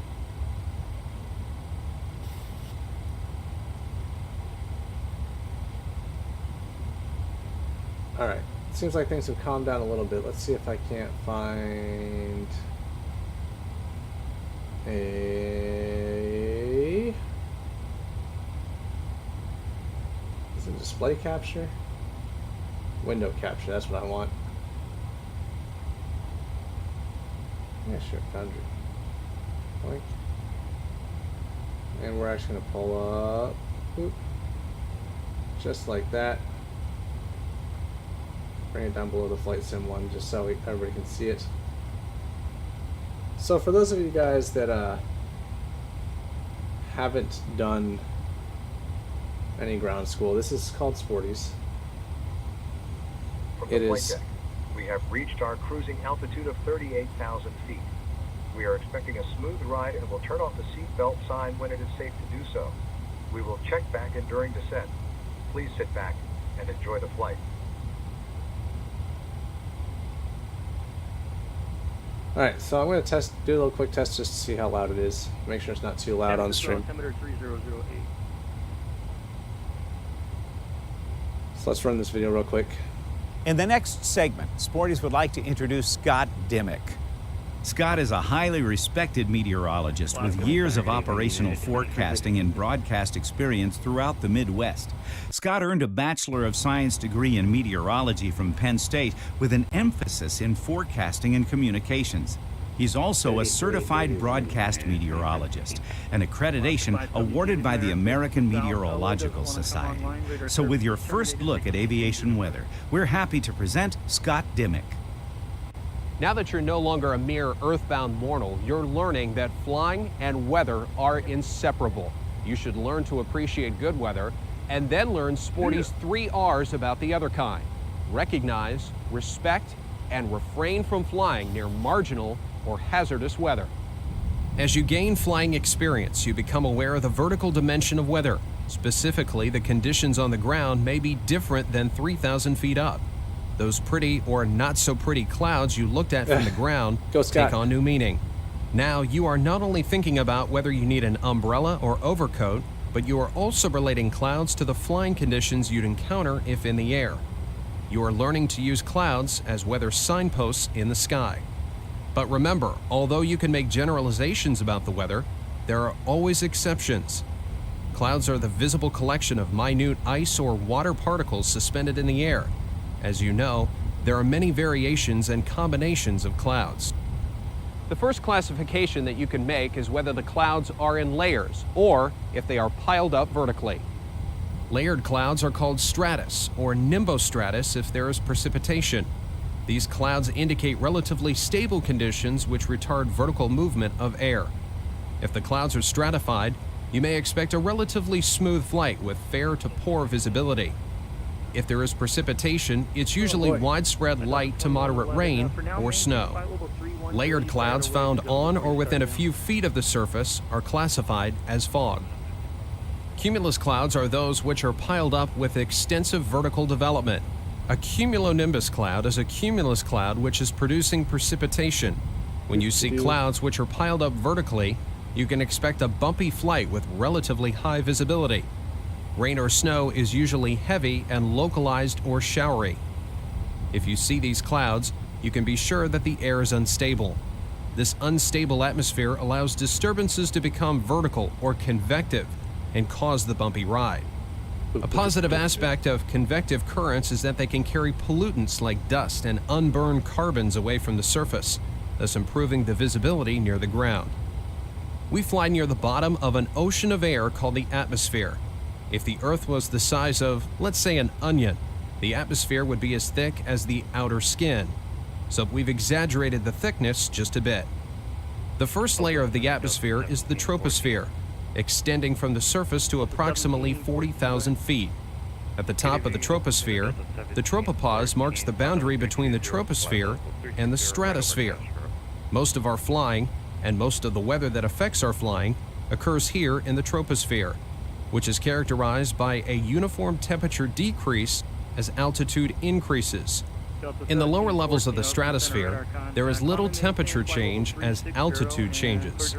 S1: Alright. Seems like things have calmed down a little bit. Let's see if I can't find a... Is it display capture? Window capture, that's what I want. Yeah, sure, found you. Boink. And we're actually going to pull up, boop, just like that. Bring it down below the flight sim one, just so everybody can see it. So for those of you guys that haven't done any ground school, this is called Sporty's.
S3: From the flight deck, we have reached our cruising altitude of 38,000 feet. We are expecting a smooth ride and will turn off the seatbelt sign when it is safe to do so. We will check back in during descent. Please sit back and enjoy the flight.
S1: Alright, so I'm going to do a little quick test just to see how loud it is. Make sure it's not too loud on stream.
S6: Altimeter 3008.
S1: So let's run this video real quick.
S9: In the next segment, Sporties would like to introduce Scott Dimmick. Scott is a highly respected meteorologist with years of operational forecasting and broadcast experience throughout the Midwest. Scott earned a Bachelor of Science degree in meteorology from Penn State with an emphasis in forecasting and communications. He's also a certified broadcast meteorologist, an accreditation awarded by the American Meteorological Society. So with your first look at aviation weather, we're happy to present Scott Dimmick.
S10: Now that you're no longer a mere earthbound mortal, you're learning that flying and weather are inseparable. You should learn to appreciate good weather and then learn Sporty's 3 R's about the other kind. Recognize, respect, and refrain from flying near marginal or hazardous weather. As you gain flying experience, you become aware of the vertical dimension of weather. Specifically, the conditions on the ground may be different than 3,000 feet up. Those pretty or not so pretty clouds you looked at from the ground take on new meaning. Now you are not only thinking about whether you need an umbrella or overcoat, but you are also relating clouds to the flying conditions you'd encounter if in the air. You are learning to use clouds as weather signposts in the sky. But remember, although you can make generalizations about the weather, there are always exceptions. Clouds are the visible collection of minute ice or water particles suspended in the air. As you know, there are many variations and combinations of clouds. The first classification that you can make is whether the clouds are in layers or if they are piled up vertically. Layered clouds are called stratus or nimbostratus if there is precipitation. These clouds indicate relatively stable conditions which retard vertical movement of air. If the clouds are stratified, you may expect a relatively smooth flight with fair to poor visibility. If there is precipitation, it's usually widespread light to moderate rain or snow. Layered clouds found on or within a few feet of the surface are classified as fog. Cumulus clouds are those which are piled up with extensive vertical development. A cumulonimbus cloud is a cumulus cloud which is producing precipitation. When you see clouds which are piled up vertically, you can expect a bumpy flight with relatively high visibility. Rain or snow is usually heavy and localized or showery. If you see these clouds, you can be sure that the air is unstable. This unstable atmosphere allows disturbances to become vertical or convective and cause the bumpy ride. A positive aspect of convective currents is that they can carry pollutants like dust and unburned carbons away from the surface, thus improving the visibility near the ground. We fly near the bottom of an ocean of air called the atmosphere. If the Earth was the size of, let's say, an onion, the atmosphere would be as thick as the outer skin. So we've exaggerated the thickness just a bit. The first layer of the atmosphere is the troposphere, extending from the surface to approximately 40,000 feet. At the top of the troposphere, the tropopause marks the boundary between the troposphere and the stratosphere. Most of our flying, and most of the weather that affects our flying, occurs here in the troposphere, which is characterized by a uniform temperature decrease as altitude increases. In the lower levels of the stratosphere, there is little temperature change as altitude changes.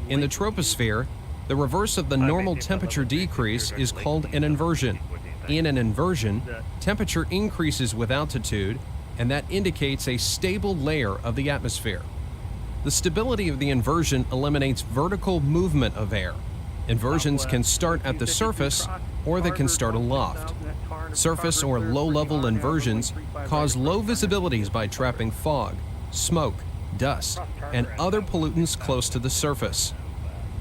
S10: In the troposphere, the reverse of the normal temperature decrease is called an inversion. In an inversion, temperature increases with altitude, and that indicates a stable layer of the atmosphere. The stability of the inversion eliminates vertical movement of air. Inversions can start at the surface, or they can start aloft. Surface or low-level inversions cause low visibilities by trapping fog, smoke, dust, and other pollutants close to the surface.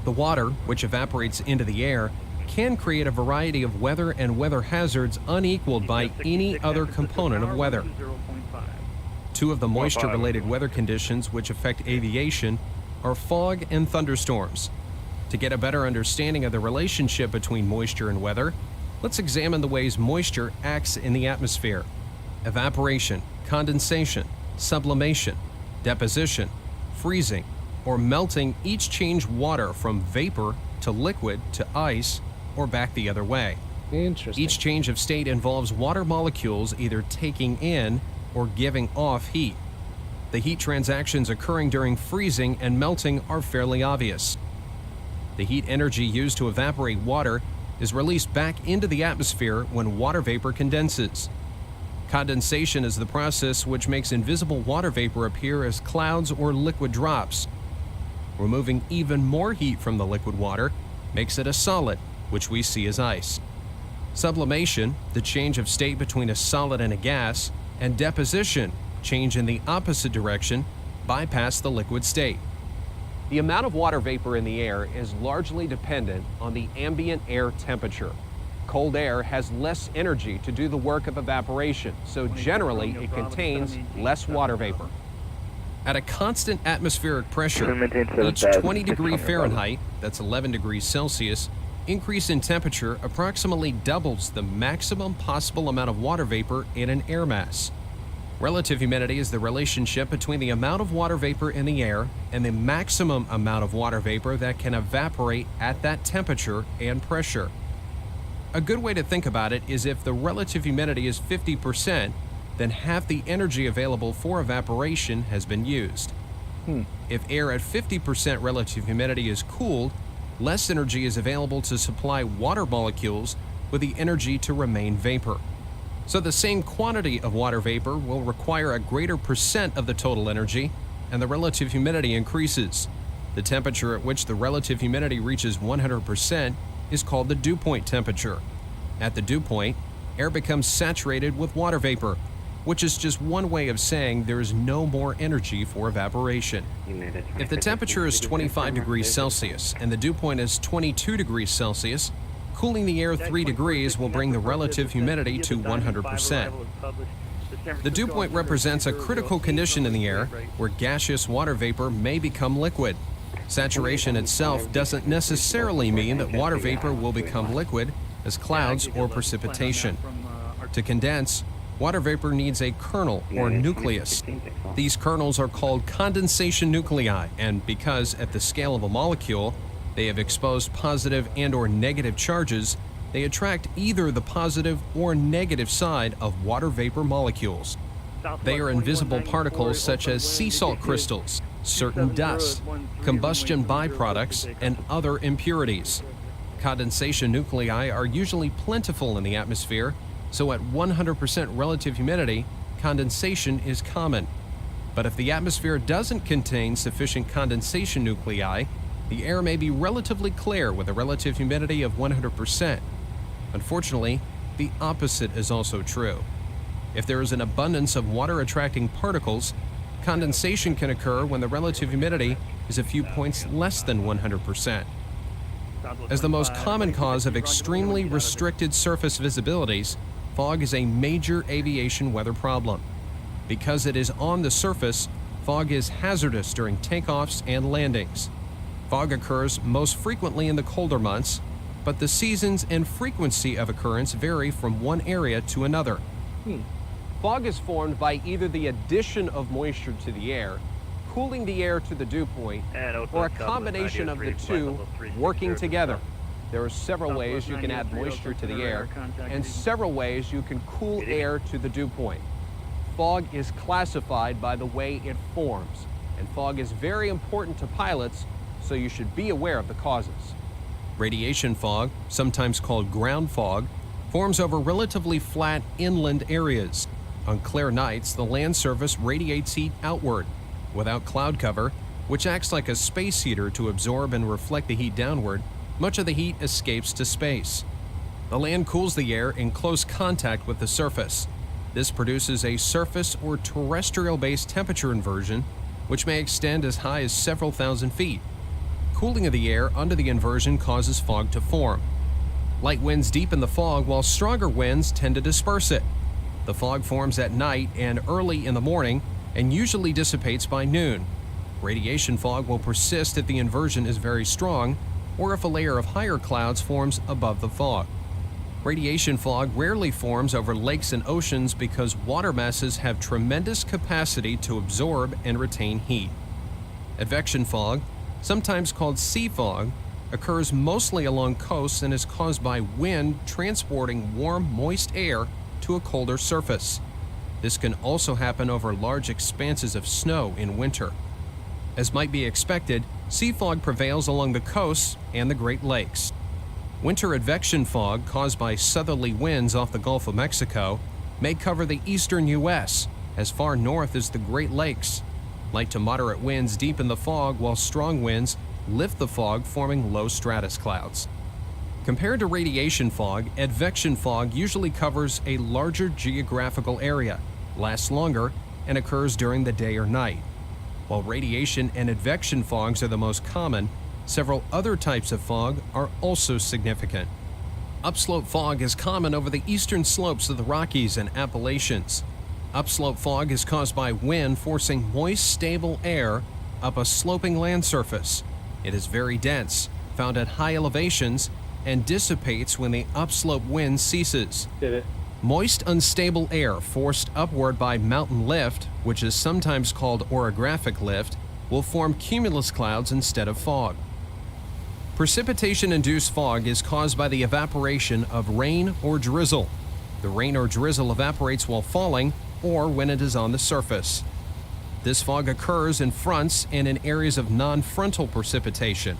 S10: The water, which evaporates into the air, can create a variety of weather and weather hazards unequaled by any other component of weather. Two of the moisture-related weather conditions which affect aviation are fog and thunderstorms. To get a better understanding of the relationship between moisture and weather, let's examine the ways moisture acts in the atmosphere. Evaporation, condensation, sublimation, deposition, freezing, or melting each change water from vapor to liquid to ice or back the other way.
S1: Interesting.
S10: Each change of state involves water molecules either taking in or giving off heat. The heat transactions occurring during freezing and melting are fairly obvious. The heat energy used to evaporate water is released back into the atmosphere when water vapor condenses. Condensation is the process which makes invisible water vapor appear as clouds or liquid drops. Removing even more heat from the liquid water makes it a solid, which we see as ice. Sublimation, the change of state between a solid and a gas, and deposition, change in the opposite direction, bypass the liquid state. The amount of water vapor in the air is largely dependent on the ambient air temperature. Cold air has less energy to do the work of evaporation, so generally it contains less water vapor. At a constant atmospheric pressure, each 20-degree Fahrenheit, that's 11 degrees Celsius, increase in temperature approximately doubles the maximum possible amount of water vapor in an air mass. Relative humidity is the relationship between the amount of water vapor in the air and the maximum amount of water vapor that can evaporate at that temperature and pressure. A good way to think about it is if the relative humidity is 50%, then half the energy available for evaporation has been used. If air at 50% relative humidity is cooled, less energy is available to supply water molecules with the energy to remain vapor. So the same quantity of water vapor will require a greater percent of the total energy, and the relative humidity increases. The temperature at which the relative humidity reaches 100% is called the dew point temperature. At the dew point, air becomes saturated with water vapor. which is just one way of saying there is no more energy for evaporation. If the temperature is 25 degrees Celsius and the dew point is 22 degrees Celsius, cooling the air 3 degrees will bring the relative humidity to 100%. The dew point represents a critical condition in the air where gaseous water vapor may become liquid. Saturation itself doesn't necessarily mean that water vapor will become liquid as clouds or precipitation. To condense, water vapor needs a kernel or nucleus. These kernels are called condensation nuclei, and because at the scale of a molecule, they have exposed positive and or negative charges, they attract either the positive or negative side of water vapor molecules. They are invisible particles such as sea salt crystals, certain dust, combustion byproducts, and other impurities. Condensation nuclei are usually plentiful in the atmosphere, so at 100% relative humidity, condensation is common. But if the atmosphere doesn't contain sufficient condensation nuclei, the air may be relatively clear with a relative humidity of 100%. Unfortunately, the opposite is also true. If there is an abundance of water-attracting particles, condensation can occur when the relative humidity is a few points less than 100%. As the most common cause of extremely restricted surface visibilities, fog is a major aviation weather problem. Because it is on the surface, fog is hazardous during takeoffs and landings. Fog occurs most frequently in the colder months, but the seasons and frequency of occurrence vary from one area to another. Fog is formed by either the addition of moisture to the air, cooling the air to the dew point, or a combination of the two working together. There are several ways you can add moisture to the air, and several ways you can cool air to the dew point. Fog is classified by the way it forms, and fog is very important to pilots, so you should be aware of the causes. Radiation fog, sometimes called ground fog, forms over relatively flat inland areas. On clear nights, the land surface radiates heat outward. Without cloud cover, which acts like a space heater to absorb and reflect the heat downward, much of the heat escapes to space. The land cools the air in close contact with the surface. This produces a surface or terrestrial-based temperature inversion, which may extend as high as several thousand feet. Cooling of the air under the inversion causes fog to form. Light winds deepen the fog while stronger winds tend to disperse it. The fog forms at night and early in the morning and usually dissipates by noon. Radiation fog will persist if the inversion is very strong or if a layer of higher clouds forms above the fog. Radiation fog rarely forms over lakes and oceans because water masses have tremendous capacity to absorb and retain heat. Advection fog, sometimes called sea fog, occurs mostly along coasts and is caused by wind transporting warm, moist air to a colder surface. This can also happen over large expanses of snow in winter. As might be expected, sea fog prevails along the coasts and the Great Lakes. Winter advection fog, caused by southerly winds off the Gulf of Mexico, may cover the eastern U.S., as far north as the Great Lakes. Light to moderate winds deepen the fog, while strong winds lift the fog, forming low stratus clouds. Compared to radiation fog, advection fog usually covers a larger geographical area, lasts longer, and occurs during the day or night. While radiation and advection fogs are the most common, several other types of fog are also significant. Upslope fog is common over the eastern slopes of the Rockies and Appalachians. Upslope fog is caused by wind forcing moist, stable air up a sloping land surface. It is very dense, found at high elevations, and dissipates when the upslope wind ceases. Moist, unstable air forced upward by mountain lift, which is sometimes called orographic lift, will form cumulus clouds instead of fog. Precipitation-induced fog is caused by the evaporation of rain or drizzle. The rain or drizzle evaporates while falling or when it is on the surface. This fog occurs in fronts and in areas of non-frontal precipitation.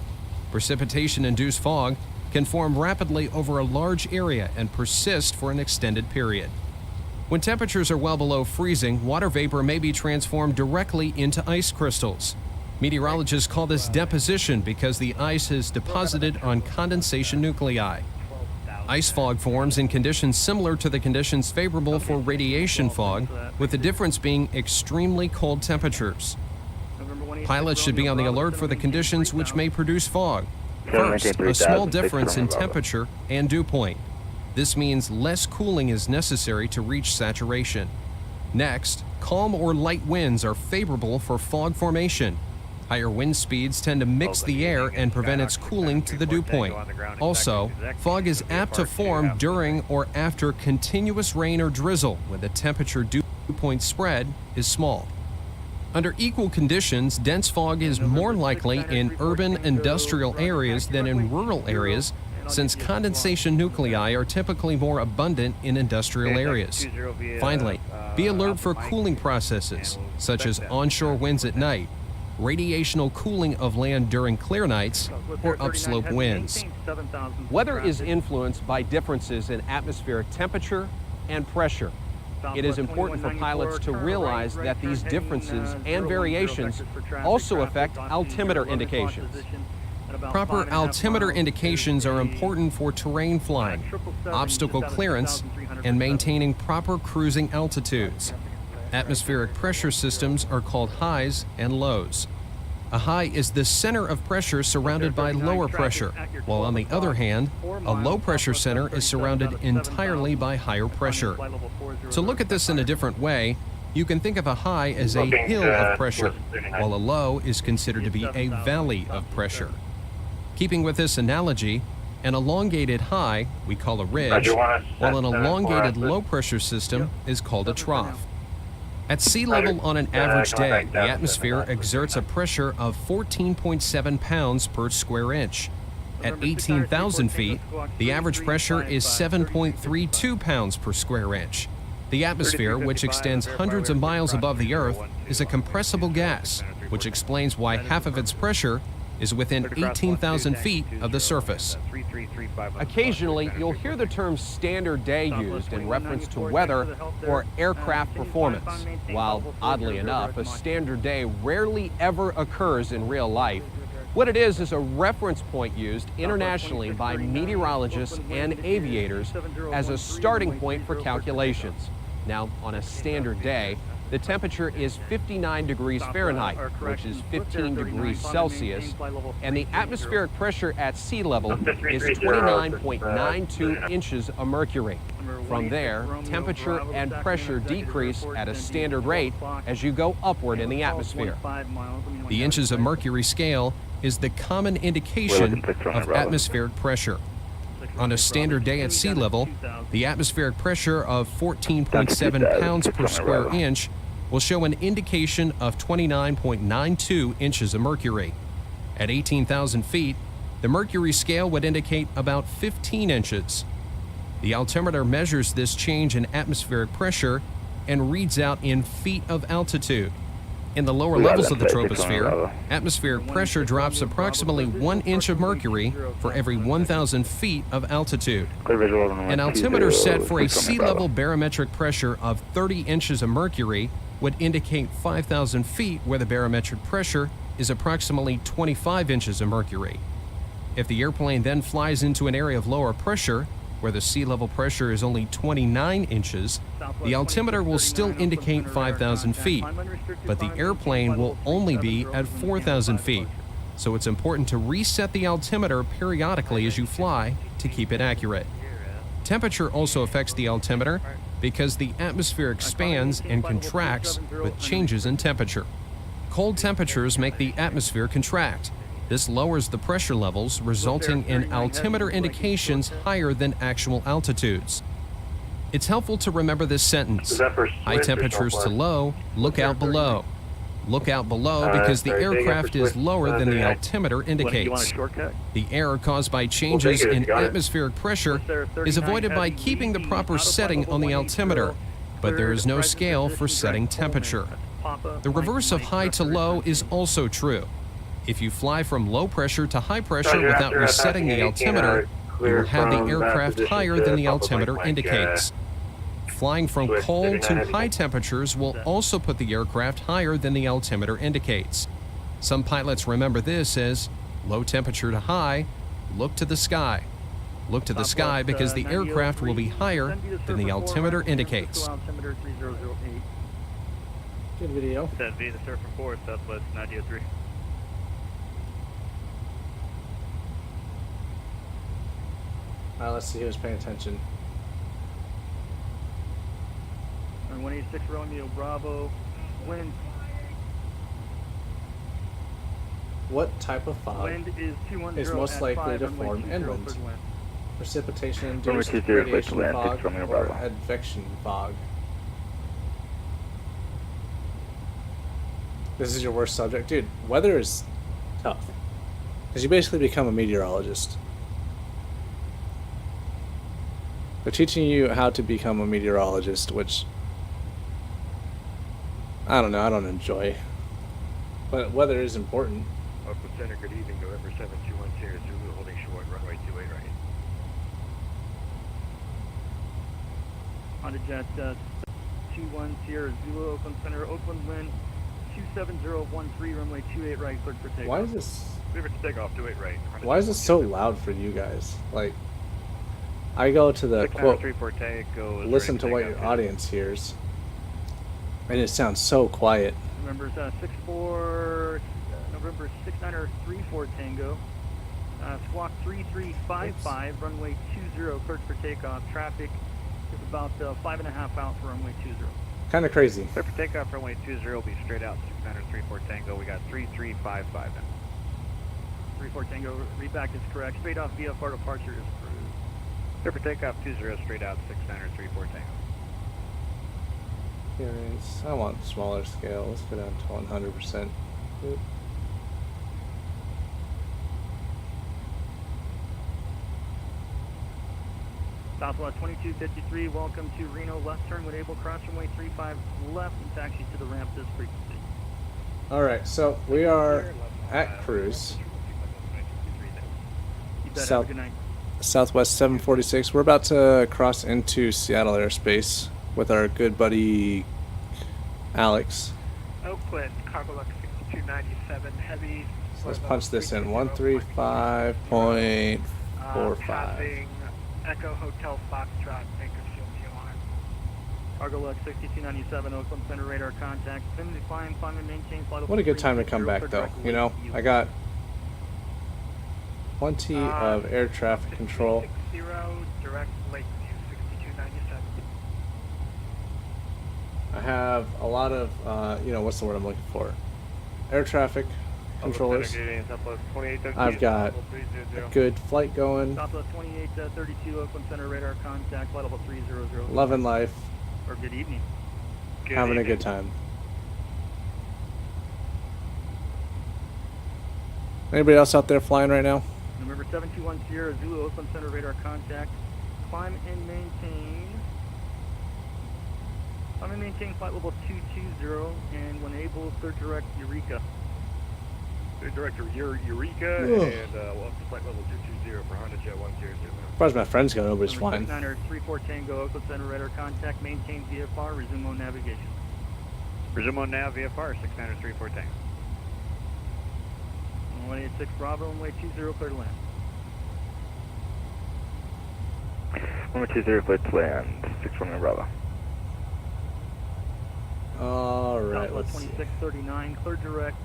S10: Precipitation-induced fog can form rapidly over a large area and persist for an extended period. When temperatures are well below freezing, water vapor may be transformed directly into ice crystals. Meteorologists call this deposition because the ice is deposited on condensation nuclei. Ice fog forms in conditions similar to the conditions favorable for radiation fog, with the difference being extremely cold temperatures. Pilots should be on the alert for the conditions which may produce fog. First, a small difference in temperature and dew point. This means less cooling is necessary to reach saturation. Next, calm or light winds are favorable for fog formation. Higher wind speeds tend to mix the air and prevent its cooling to the dew point. Also, fog is apt to form during or after continuous rain or drizzle when the temperature-dew point spread is small. Under equal conditions, dense fog is more likely in urban industrial areas than in rural areas, since condensation nuclei are typically more abundant in industrial areas. Finally, be alert for cooling processes, such as onshore winds at night, radiational cooling of land during clear nights, or upslope winds. Weather is influenced by differences in atmospheric temperature and pressure. It is important for pilots to realize that these differences and variations also affect altimeter indications. Proper altimeter indications are important for terrain flying, obstacle clearance, and maintaining proper cruising altitudes. Atmospheric pressure systems are called highs and lows. A high is the center of pressure surrounded by lower pressure, while on the other hand, a low pressure center is surrounded entirely by higher pressure. To look at this in a different way, you can think of a high as a hill of pressure, while a low is considered to be a valley of pressure. Keeping with this analogy, an elongated high we call a ridge, while an elongated low pressure system is called a trough. At sea level on an average day, the atmosphere exerts a pressure of 14.7 pounds per square inch. At 18,000 feet, the average pressure is 7.32 pounds per square inch. The atmosphere, which extends hundreds of miles above the Earth, is a compressible gas, which explains why half of its pressure is within 18,000 feet of the surface. Occasionally, you'll hear the term standard day used in reference to weather or aircraft performance. While, oddly enough, a standard day rarely ever occurs in real life, what it is a reference point used internationally by meteorologists and aviators as a starting point for calculations. Now, on a standard day, the temperature is 59 degrees Fahrenheit, which is 15 degrees Celsius, and the atmospheric pressure at sea level is 29.92 inches of mercury. From there, temperature and pressure decrease at a standard rate as you go upward in the atmosphere. The inches of mercury scale is the common indication of atmospheric pressure. On a standard day at sea level, the atmospheric pressure of 14.7 pounds per square inch will show an indication of 29.92 inches of mercury. At 18,000 feet, the mercury scale would indicate about 15 inches. The altimeter measures this change in atmospheric pressure and reads out in feet of altitude. In the lower levels of the troposphere, atmospheric pressure drops approximately 1 inch of mercury for every 1,000 feet of altitude. An altimeter set for a sea level barometric pressure of 30 inches of mercury would indicate 5,000 feet where the barometric pressure is approximately 25 inches of mercury. If the airplane then flies into an area of lower pressure, where the sea level pressure is only 29 inches, the altimeter will still indicate 5,000 feet, but the airplane will only be at 4,000 feet. So it's important to reset the altimeter periodically as you fly to keep it accurate. Temperature also affects the altimeter because the atmosphere expands and contracts with changes in temperature. Cold temperatures make the atmosphere contract. This lowers the pressure levels, resulting in altimeter indications higher than actual altitudes. It's helpful to remember this sentence: high temperatures to low, look out below. Look out below because the aircraft is lower than the altimeter indicates. The error caused by changes in atmospheric pressure is avoided by keeping the proper setting on the altimeter, but there is no scale for setting temperature. The reverse of high to low is also true. If you fly from low pressure to high pressure without resetting the altimeter, you will have the aircraft higher than the altimeter indicates. Flying from cold to high temperatures will also put the aircraft higher than the altimeter indicates. Some pilots remember this as low temperature to high, look to the sky. Look to the sky because the aircraft will be higher than the altimeter indicates.
S6: Altimeter 3008.
S1: Good video.
S6: That V, the Surfer 4, Southwest 903.
S1: Alright, let's see who's paying attention.
S6: 186 Romeo Bravo. Wind.
S1: What type of fog
S6: Wind is 210
S1: is most
S6: at
S1: likely
S6: 5,
S1: to
S6: runway
S1: form
S6: 20,
S1: inland?
S6: clear wind.
S1: Precipitation-induced
S7: 20, clear
S1: radiation
S7: to land,
S1: fog
S7: 6 Romeo
S1: or
S7: Bravo.
S1: advection fog? This is your worst subject? Dude, weather is tough. Because you basically become a meteorologist. They're teaching you how to become a meteorologist, which I don't know, I don't enjoy. But weather is important.
S3: Oakland Center, good evening, November 7210, Zulu holding short, runway 28 right.
S6: Honda Jet 21 Sierra Zulu, Oakland Center, Oakland wind 27013, runway 28 right, cleared for takeoff.
S1: Why is this?
S3: Clear for takeoff, 28 right. Honda
S1: Why is
S3: Jet
S1: this so loud for you guys? Like, I go to the quote,
S3: 693 goes
S1: listen to what your audience hears, and it sounds so quiet.
S6: November 6934 Tango. Squawk 3355, runway 20, cleared for takeoff. Traffic is about 5.5 out for runway 20.
S1: Kind of crazy.
S3: Clear for takeoff, runway 20 will be straight out, 693 Tango. We got 3355 now.
S6: 34 Tango, readback is correct. Straight off VFR departure is approved.
S3: Clear for takeoff, 20 straight out, 693 Tango.
S1: Clearance. I want smaller scale. Let's go down to 100%. Oop.
S6: Southwest 2253, welcome to Reno. Left turn with able cross runway 35 left and taxi to the ramp this frequency.
S1: Alright, so we are at cruise.
S6: You bet, have a
S1: South,
S6: good night.
S1: Southwest 746. We're about to cross into Seattle airspace with our good buddy Alex.
S11: Oakland, Cargolux 6297, heavy.
S1: So let's punch this in. 135.45.
S11: Passing Echo Hotel Foxtrot, Bakersfield, Tijuana.
S6: Cargolux 6297, Oakland Center radar contact. Finley climb and maintain flight.
S1: What a good time to come back, though. You know, I got plenty of air traffic control.
S11: 60, direct Lakeview 6297.
S1: I have a lot of, you know, what's the word I'm looking for? Air traffic controllers. I've got a good flight going.
S6: Southwest 2832, Oakland Center radar contact, flight level 300.
S1: Loving life.
S6: Or good evening.
S1: Having a good time. Anybody else out there flying right now?
S6: November 721 Sierra Zulu, Oakland Center radar contact. Climb and maintain. Climb and maintain flight level 220, and when able, third direct Eureka.
S3: Third director Eureka,
S1: Ugh.
S3: and we'll up to flight level 220 for Honda Jet 100.
S1: As far as my friends go, nobody's flying.
S6: 34 Tango, Oakland Center radar contact. Maintain VFR, resume on navigation.
S3: Resume on nav VFR, 6934 Tango.
S6: 186 Bravo, runway 20, clear to land.
S7: 120, clear to land, 6 Romeo Bravo.
S1: Alright, let's
S6: Southwest
S1: see.
S6: 2639, clear direct,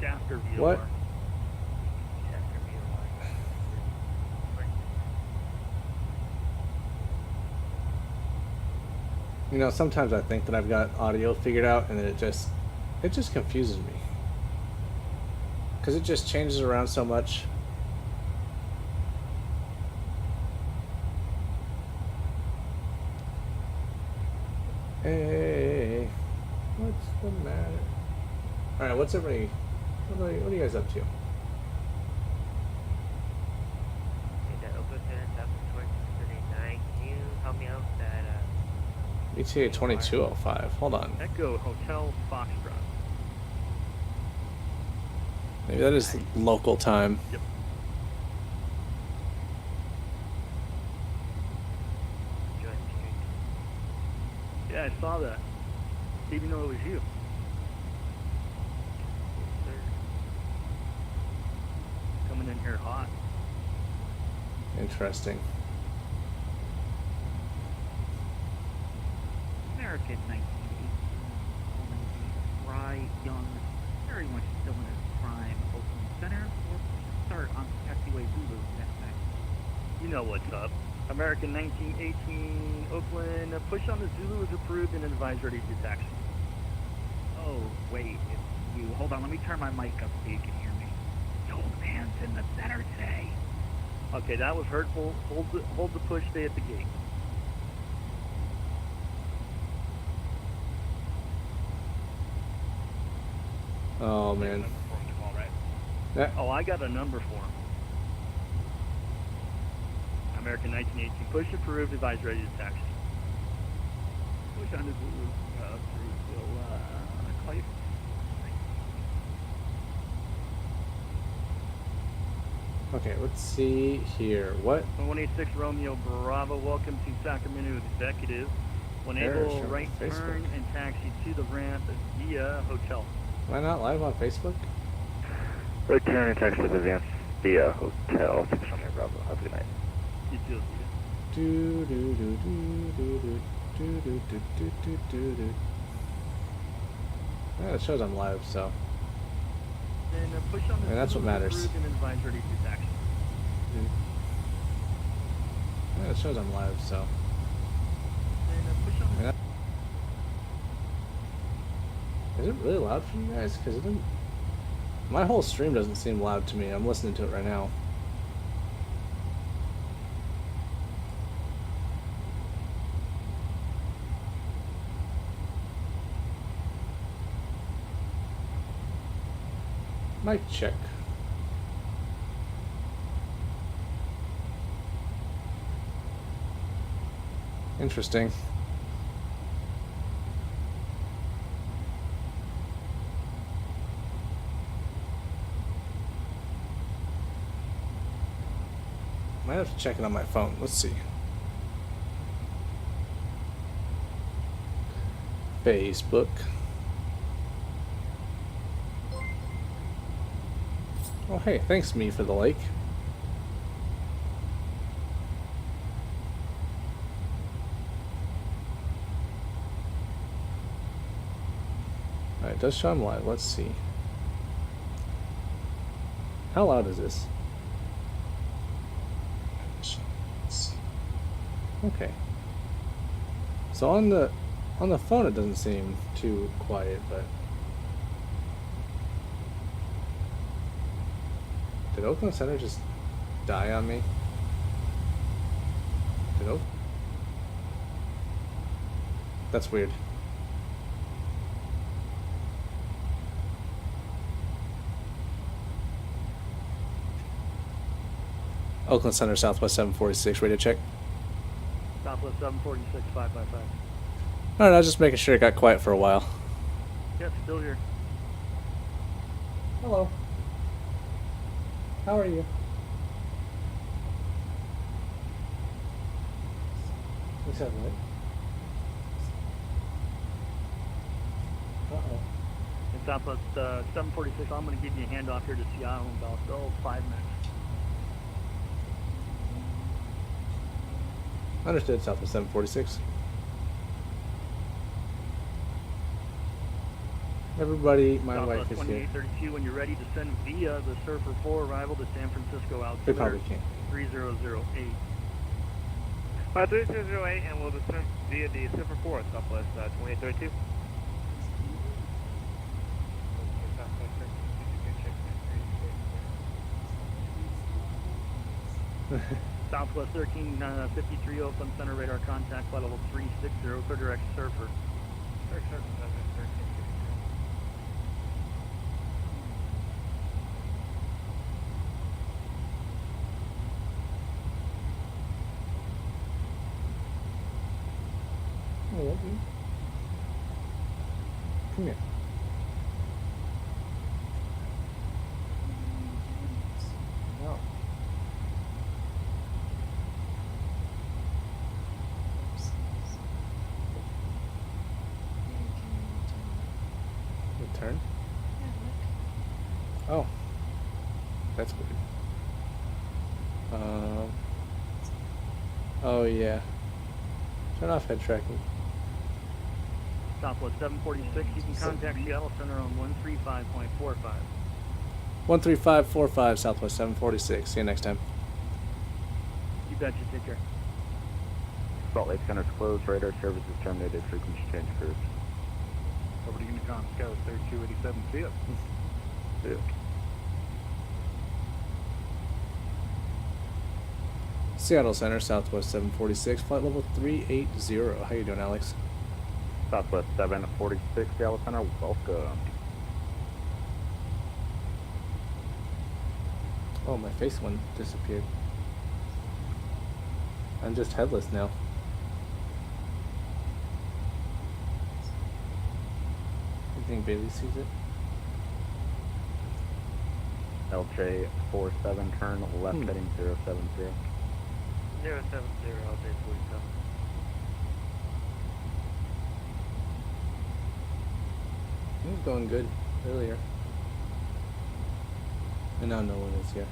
S6: Shafter VFR.
S1: What? You know, sometimes I think that I've got audio figured out, and then it just confuses me. Because it just changes around so much. Hey, what's the matter? Alright, what's everybody, what are you guys up to?
S11: Can you help me out with that?
S1: ETA 2205, hold on.
S6: Echo Hotel Foxtrot.
S1: Maybe that is local time.
S6: Yep. Yeah, I saw that. Didn't even know it was you. Coming in here hot.
S1: Interesting.
S6: American 1980, only the dry, young, very much still in his prime, Oakland Center, or start on Taxiway Zulu that night.
S8: You know what's up.
S6: American 1918, Oakland, push on the Zulu is approved and advised ready to taxi. Oh, wait, it's you. Hold on, let me turn my mic up so you can hear me. The old man's in the center today. Okay, that was hurtful. Hold the push, stay at the gate.
S1: Oh man.
S8: Right?
S6: Oh, I got a number for him. American 1918, push approved, advised ready to taxi. Push on the Zulu, we'll call you.
S1: Okay, let's see here. What?
S6: 186 Romeo Bravo, welcome to Sacramento Executive. When
S1: Errors
S6: able,
S1: from
S6: right
S1: Facebook.
S6: turn and taxi to the ramp via hotel.
S1: Am I not live on Facebook?
S7: Return and taxi to the van via hotel. 6 Romeo Bravo. Have a good night.
S6: You too.
S1: Do do do do do do do do do do do do. Yeah, it shows I'm live, so.
S6: And push on the
S1: And that's what matters.
S6: approved and advised ready to taxi.
S1: Yeah, it shows I'm live, so.
S6: And push on the
S1: Yeah. Is it really loud for you guys? Because it didn't. My whole stream doesn't seem loud to me. I'm listening to it right now. Mic check. Interesting. Might have to check it on my phone. Let's see. Facebook. Oh, hey, thanks, me, for the like. Alright, it does show I'm live. Let's see. How loud is this? Okay. So on the phone it doesn't seem too quiet, but did Oakland Center just die on me? Did That's weird. Oakland Center, Southwest 746, radio check.
S6: Southwest 746, 555.
S1: Alright, I was just making sure it got quiet for a while.
S6: Yep, still here.
S1: Hello. How are you? You said what? Uh-oh.
S6: In Southwest 746, I'm going to give you a handoff here to Seattle in about 5 minutes.
S1: Understood, Southwest 746. Everybody, my wife is here.
S6: 2832, when you're ready to send via the Surfer 4 arrival to San Francisco out
S1: They
S6: to
S1: probably can't.
S6: 3008.
S8: 3008, and we'll descend via the Surfer 4 at Southwest 2832.
S6: Southwest 1353, Oakland Center radar contact, flight level 360 for direct Surfer.
S1: I love you. Come here. No. Return? Oh. That's weird. Oh yeah. Turn off head tracking.
S6: Southwest 746, you can contact Seattle Center on 135.45.
S1: 13545 Southwest 746. See you next time.
S6: You betcha, take care.
S7: Salt Lake Center's closed. Radar service is terminated. Frequency change cruise.
S6: Over to Unicom, Scout 3287, see ya.
S7: See ya.
S1: Seattle Center, Southwest 746, flight level 380. How you doing, Alex?
S7: Southwest 746, Seattle Center, welcome.
S1: Oh, my face one disappeared. I'm just headless now. You think Bailey sees it?
S7: LJ 47, turn left heading 070.
S11: 070, LJ 47.
S1: It was going good earlier. And now no one is here.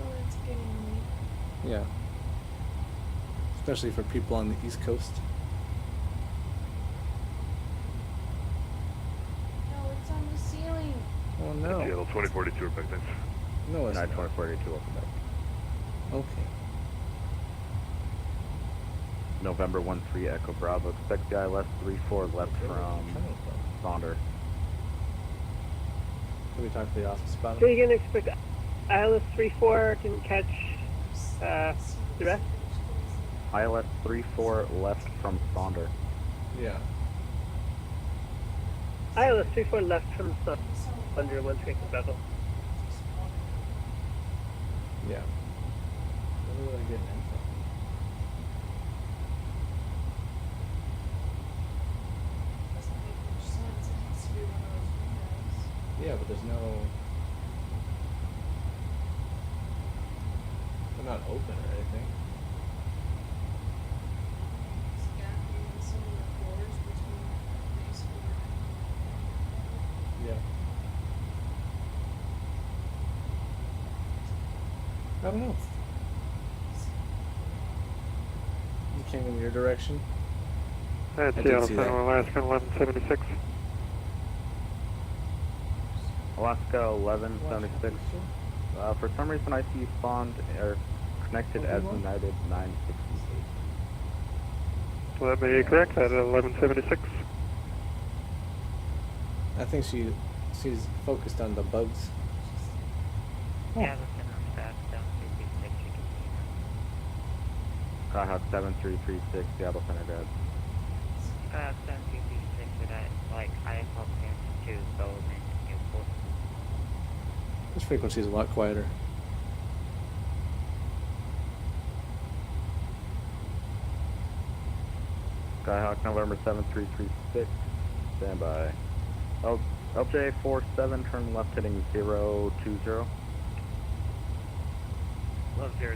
S12: Oh, it's getting late.
S1: Yeah. Especially for people on the East Coast.
S12: No, it's on the ceiling.
S1: Oh no.
S8: Seattle 2042, back then.
S1: No, it's not.
S7: 2042, welcome back.
S1: Okay.
S7: November 13 Echo Bravo. Expect the ILS 34 left from Sonder.
S1: Can we talk to the office about
S11: So
S1: it?
S11: you're going to expect ILS 34 didn't catch the rest?
S7: ILS 34 left from Sonder.
S1: Yeah.
S11: ILS 34 left from under 13 Bravo.
S1: Yeah. Where are they getting info?
S12: Doesn't make much sense. It has to be one of those windows.
S1: Yeah, but there's no... They're not open or anything.
S12: It's a gap in some of the floors between base floor and
S1: Yeah. I don't know. You came in your direction?
S11: That's
S1: I did
S11: Seattle
S1: see
S11: Center,
S1: that.
S11: Alaska 1176.
S7: Alaska 1176. For some reason I see spawned or connected as United 968.
S11: So that may be correct, at 1176.
S1: I think she's focused on the bugs.
S11: Yeah, that's enough staff, down 236, you can see
S7: Skyhawk 7336, Seattle Center guys.
S11: Skyhawk 7236 with that, like, IFL to Sullivan, Newport.
S1: This frequency is a lot quieter.
S7: Skyhawk November 7336, stand by. LJ 47, turn left heading 020.
S11: Love 020, LJ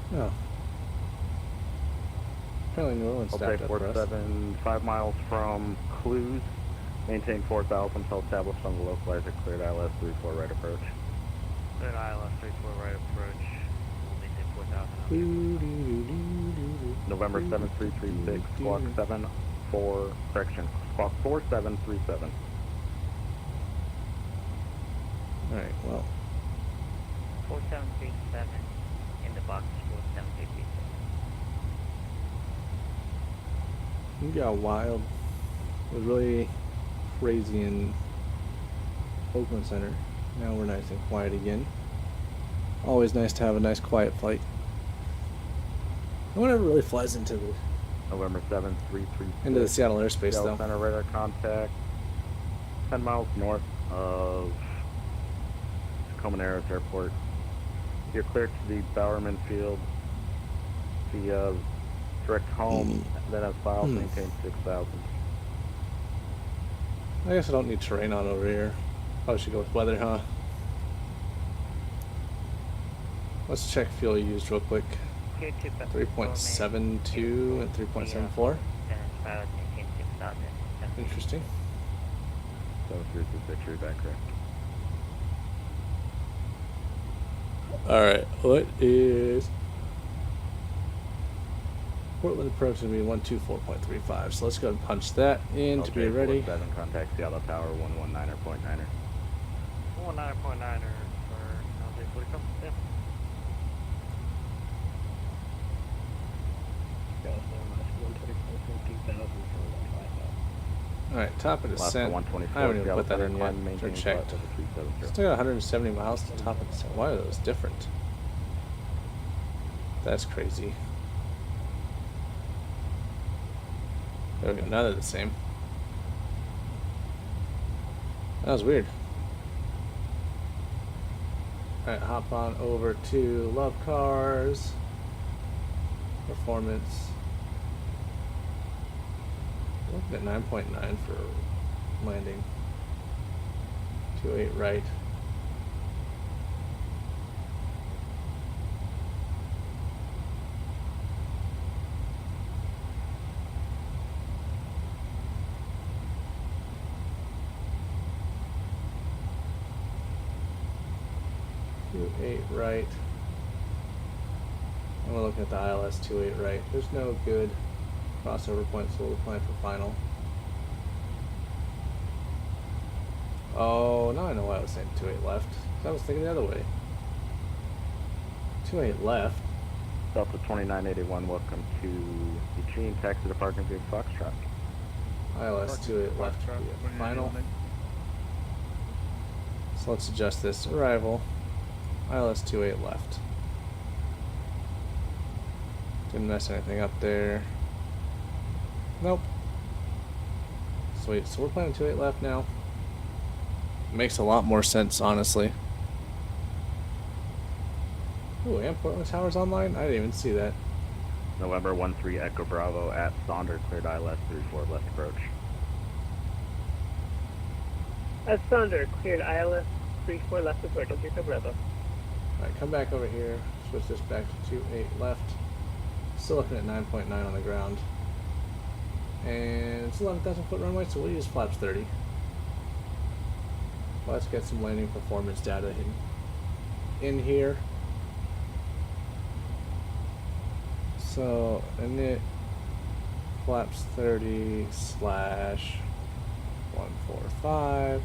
S11: 47.
S1: Oh. Apparently New Orleans staffed
S7: LJ
S1: up for us.
S7: 47, 5 miles from Clues. Maintain 4,000 until established on the localizer. Cleared ILS 34 right approach.
S11: Cleared ILS 34 right approach. Maintain 4,000.
S7: November 7336, squawk 74, correction, squawk 4737.
S1: Alright, well.
S11: 4737 in the box 4736.
S1: We got wild. It was really crazy in Oakland Center. Now we're nice and quiet again. Always nice to have a nice quiet flight. No one ever really flies into the
S7: November 7336.
S1: into the Seattle airspace
S7: Seattle
S1: though.
S7: Center radar contact 10 miles north of Tacoma Narrows Airport. You're clear to the Bowerman Field. The direct home, then has files, maintain 6,000.
S1: I guess I don't need terrain on over here. Probably should go with weather, huh? Let's check fuel used real quick. 3.72 and 3.74. Interesting.
S7: So here's the picture back correct.
S1: Alright, what is Portland approach going to be 124.35, so let's go and punch that in to be ready.
S7: 7 contact Seattle Tower 119.9er.
S4: 119.9er for LJ47. Yeah.
S1: Alright, top of descent. I haven't even put that in yet. Or checked. Still got 170 miles to top of descent. Why are those different? That's crazy. There we go, now they're the same. That was weird. Alright, hop on over to Love Cars. Performance. Looking at 9.9 for landing. 28 right. Right. And we're looking at the ILS 28 right. There's no good crossover point, so we'll plan for final. Oh, now I know why I was saying 28 left. I was thinking the other way. 28 left.
S7: Delta 2981, welcome to Eugene, taxi to Park and View Foxtrot.
S1: ILS 28 left to be a final. So let's adjust this. Arrival. ILS 28 left. Didn't mess anything up there. Nope. Sweet. So we're playing 28 left now. Makes a lot more sense, honestly. Ooh, and Portland Tower's online? I didn't even see that.
S7: November 13 Echo Bravo at Sonder, cleared ILS 34 left approach.
S13: At Sonder, cleared ILS 34 left approach, Echo Bravo.
S1: Alright, come back over here. Switch this back to 28 left. Still looking at 9.9 on the ground. And it's 11,000 foot runway, so we'll use flaps 30. Let's get some landing performance data in here. So, init flaps 30 slash 145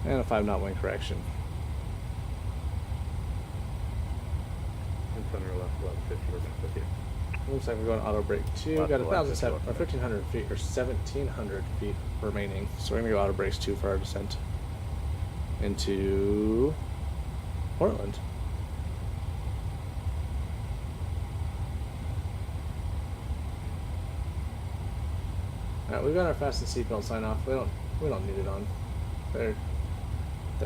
S1: and a 5 knot wind correction. Looks like we're going auto brake 2. We've got 1,500 feet or 1,700 feet remaining. So we're gonna go auto brakes 2 for our descent into Portland. Alright, we've got our fasten seatbelt sign off. We don't need it on. They're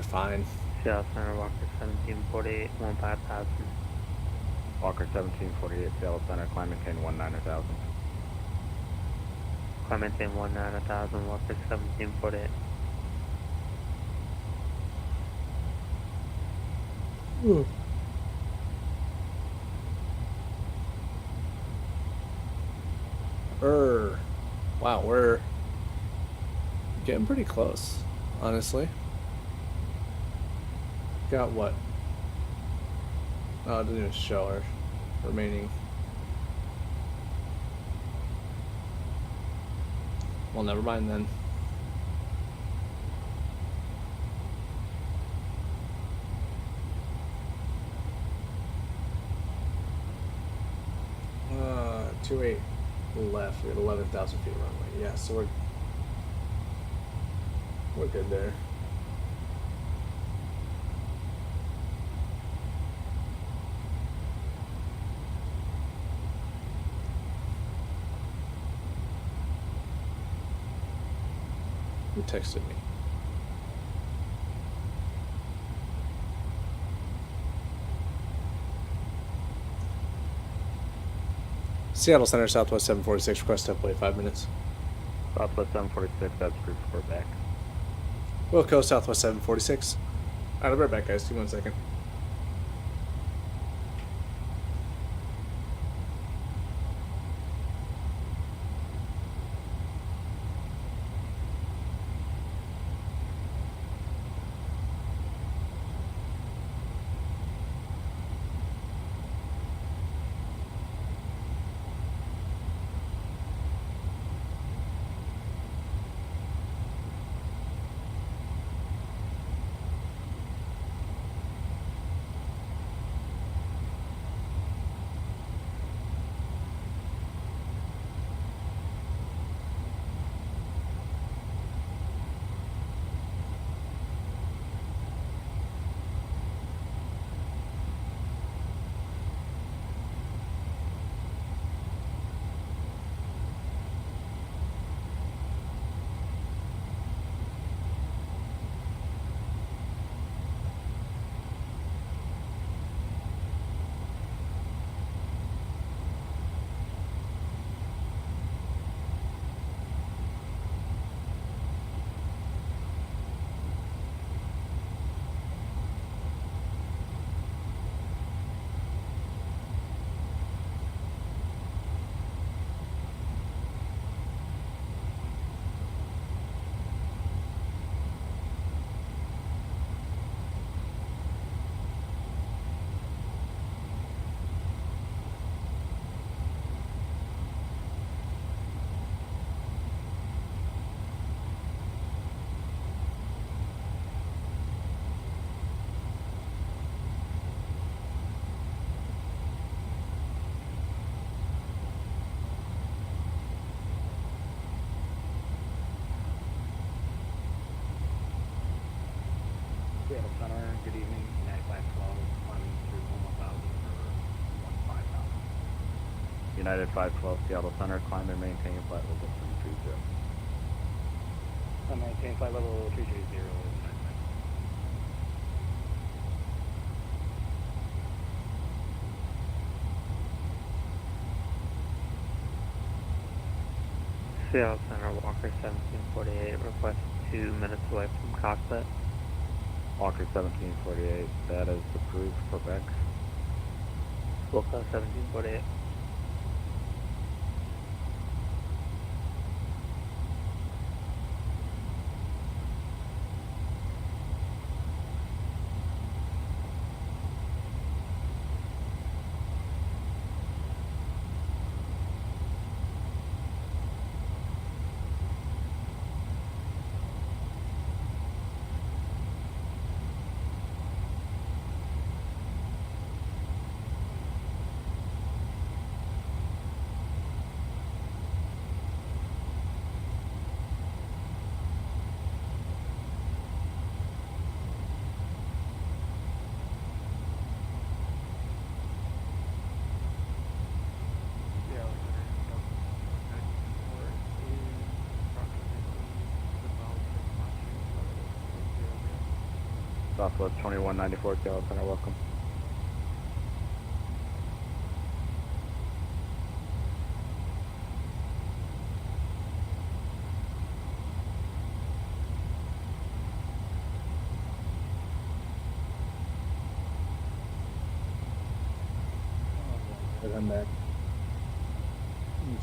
S1: fine.
S11: Seattle Center, Walker 1748, 15,000.
S7: Walker 1748, Seattle Center, climb maintain 19,000.
S11: Climb maintain 19,000, Walker 1748.
S1: Ooh. Wow, we're getting pretty close, honestly. Got what? Oh, it doesn't even show our remaining. Well, never mind then. Uh, 28 left. We have 11,000 feet runway. Yeah, so we're good there. Who texted me? Seattle Center, Southwest 746, request step away 5 minutes.
S7: Southwest 746, that's group report back.
S1: Wilco, Southwest 746. Alright, I'll be right back, guys. Give me 1 second.
S6: Center, good evening. United 512, climbing through 1000 for 15,000.
S7: United 512, Seattle Center, climb and maintain flight level 330.
S6: Maintain flight level 330.
S11: Seattle Center, Walker 1748, request 2 minutes away from cockpit.
S7: Walker 1748, that is approved, Quebec.
S11: Wilco 1748.
S7: Southwest 2194, Seattle Center, welcome.
S1: I'm back.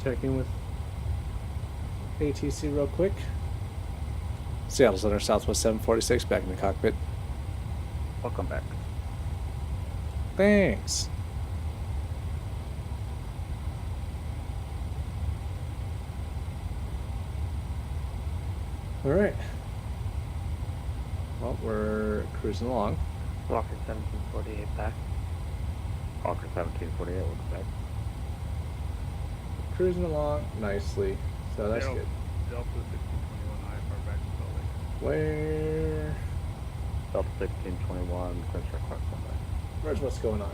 S1: Check in with ATC real quick. Seattle Center, Southwest 746, back in the cockpit.
S7: Welcome back.
S1: Thanks. All right. Well, we're cruising along.
S11: Walker 1748 back.
S7: Walker 1748, welcome back.
S1: Cruising along nicely, so that's good.
S8: Delta 1621 IFR back to Salt Lake.
S1: Where?
S7: Delta 1621, Crenshaw Clark, back.
S1: Where's what's going on?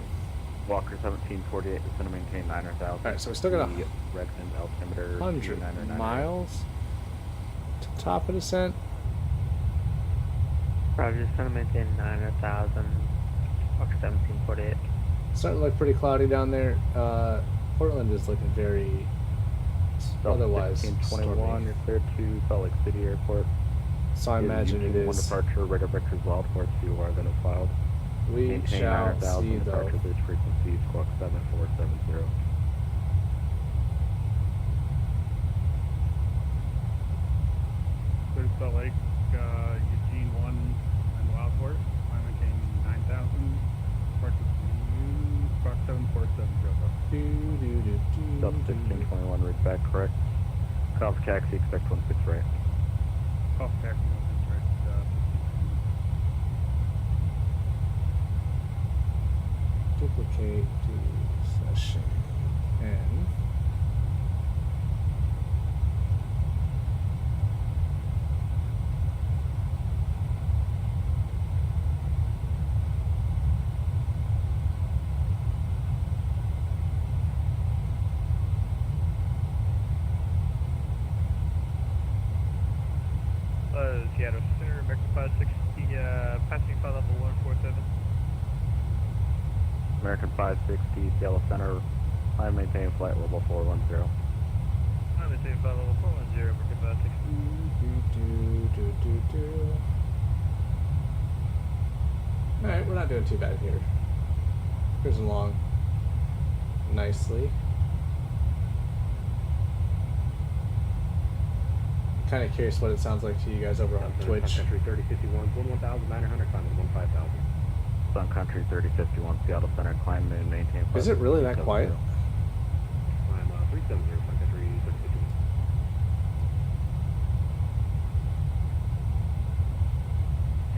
S7: Walker 1748 is going to maintain 9,000.
S1: Alright, so we still got
S7: Redmond altimeter
S1: 100
S7: 2999.
S1: miles to top of descent.
S11: Roger, just gonna maintain 9,000. Walker 1748.
S1: Starting to look pretty cloudy down there. Portland is looking very otherwise
S7: 1621,
S1: stormy.
S7: you're clear to Salt Lake City Airport.
S1: So I imagine it
S7: One
S1: is.
S7: departure, radar vectors wild for COR that is filed.
S1: We
S7: Maintain
S1: shall
S7: 9,000,
S1: see though.
S7: departure bridge frequency, squawk 7470.
S8: Clear to Salt Lake, Eugene 1 and Wildport. I maintain 9,000. Departure to squawk 7470.
S7: Delta 1621, read back correct. Cops taxi, expect 16 right.
S8: Off taxi, that's right.
S1: Duplicate to session N.
S4: Seattle Center, American 560, passing flight level 147.
S7: American 560, Seattle Center, I maintain flight level 410.
S4: I'm maintain flight level 410, American 560.
S1: Alright, we're not doing too bad here. Cruising along nicely. Kind of curious what it sounds like to you guys over on Twitch.
S6: Country 3051, 1,900, climbing 15,000.
S7: Sun Country 3051, Seattle Center, climb and maintain flight
S1: Is it really that quiet?
S6: I'm 370, Sun Country 3051.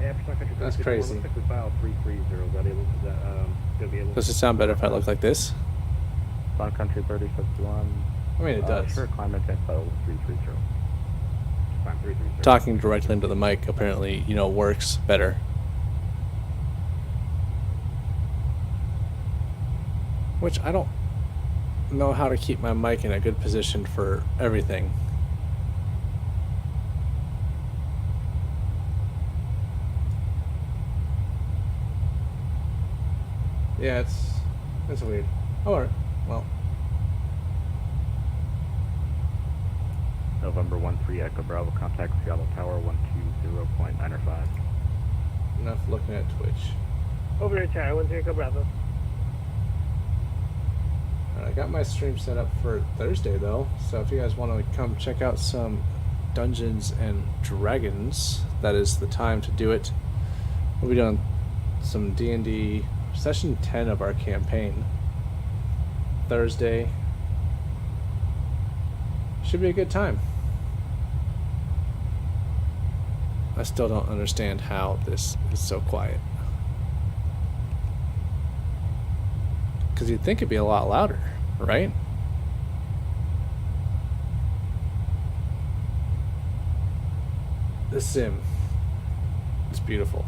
S6: Yeah, for Sun Country 3051,
S1: That's crazy.
S6: looks like we filed 330. Is that able? Is that gonna be able?
S1: Does it sound better if I look like this?
S7: Sun Country 3051.
S1: I mean, it does.
S7: Sure, climb maintain flight level 330.
S6: Climb 330.
S1: Talking directly into the mic apparently, works better. Which I don't know how to keep my mic in a good position for everything. Yeah, it's weird. Alright, well.
S7: November 13 Echo Bravo, contact Seattle Tower 120.905.
S1: Enough looking at Twitch.
S13: Over here, Tower 13 Echo Bravo.
S1: I got my stream set up for Thursday though, so if you guys want to come check out some Dungeons and Dragons, that is the time to do it. We'll be doing some D&D session 10 of our campaign Thursday. Should be a good time. I still don't understand how this is so quiet. Because you'd think it'd be a lot louder, right? The sim. It's beautiful.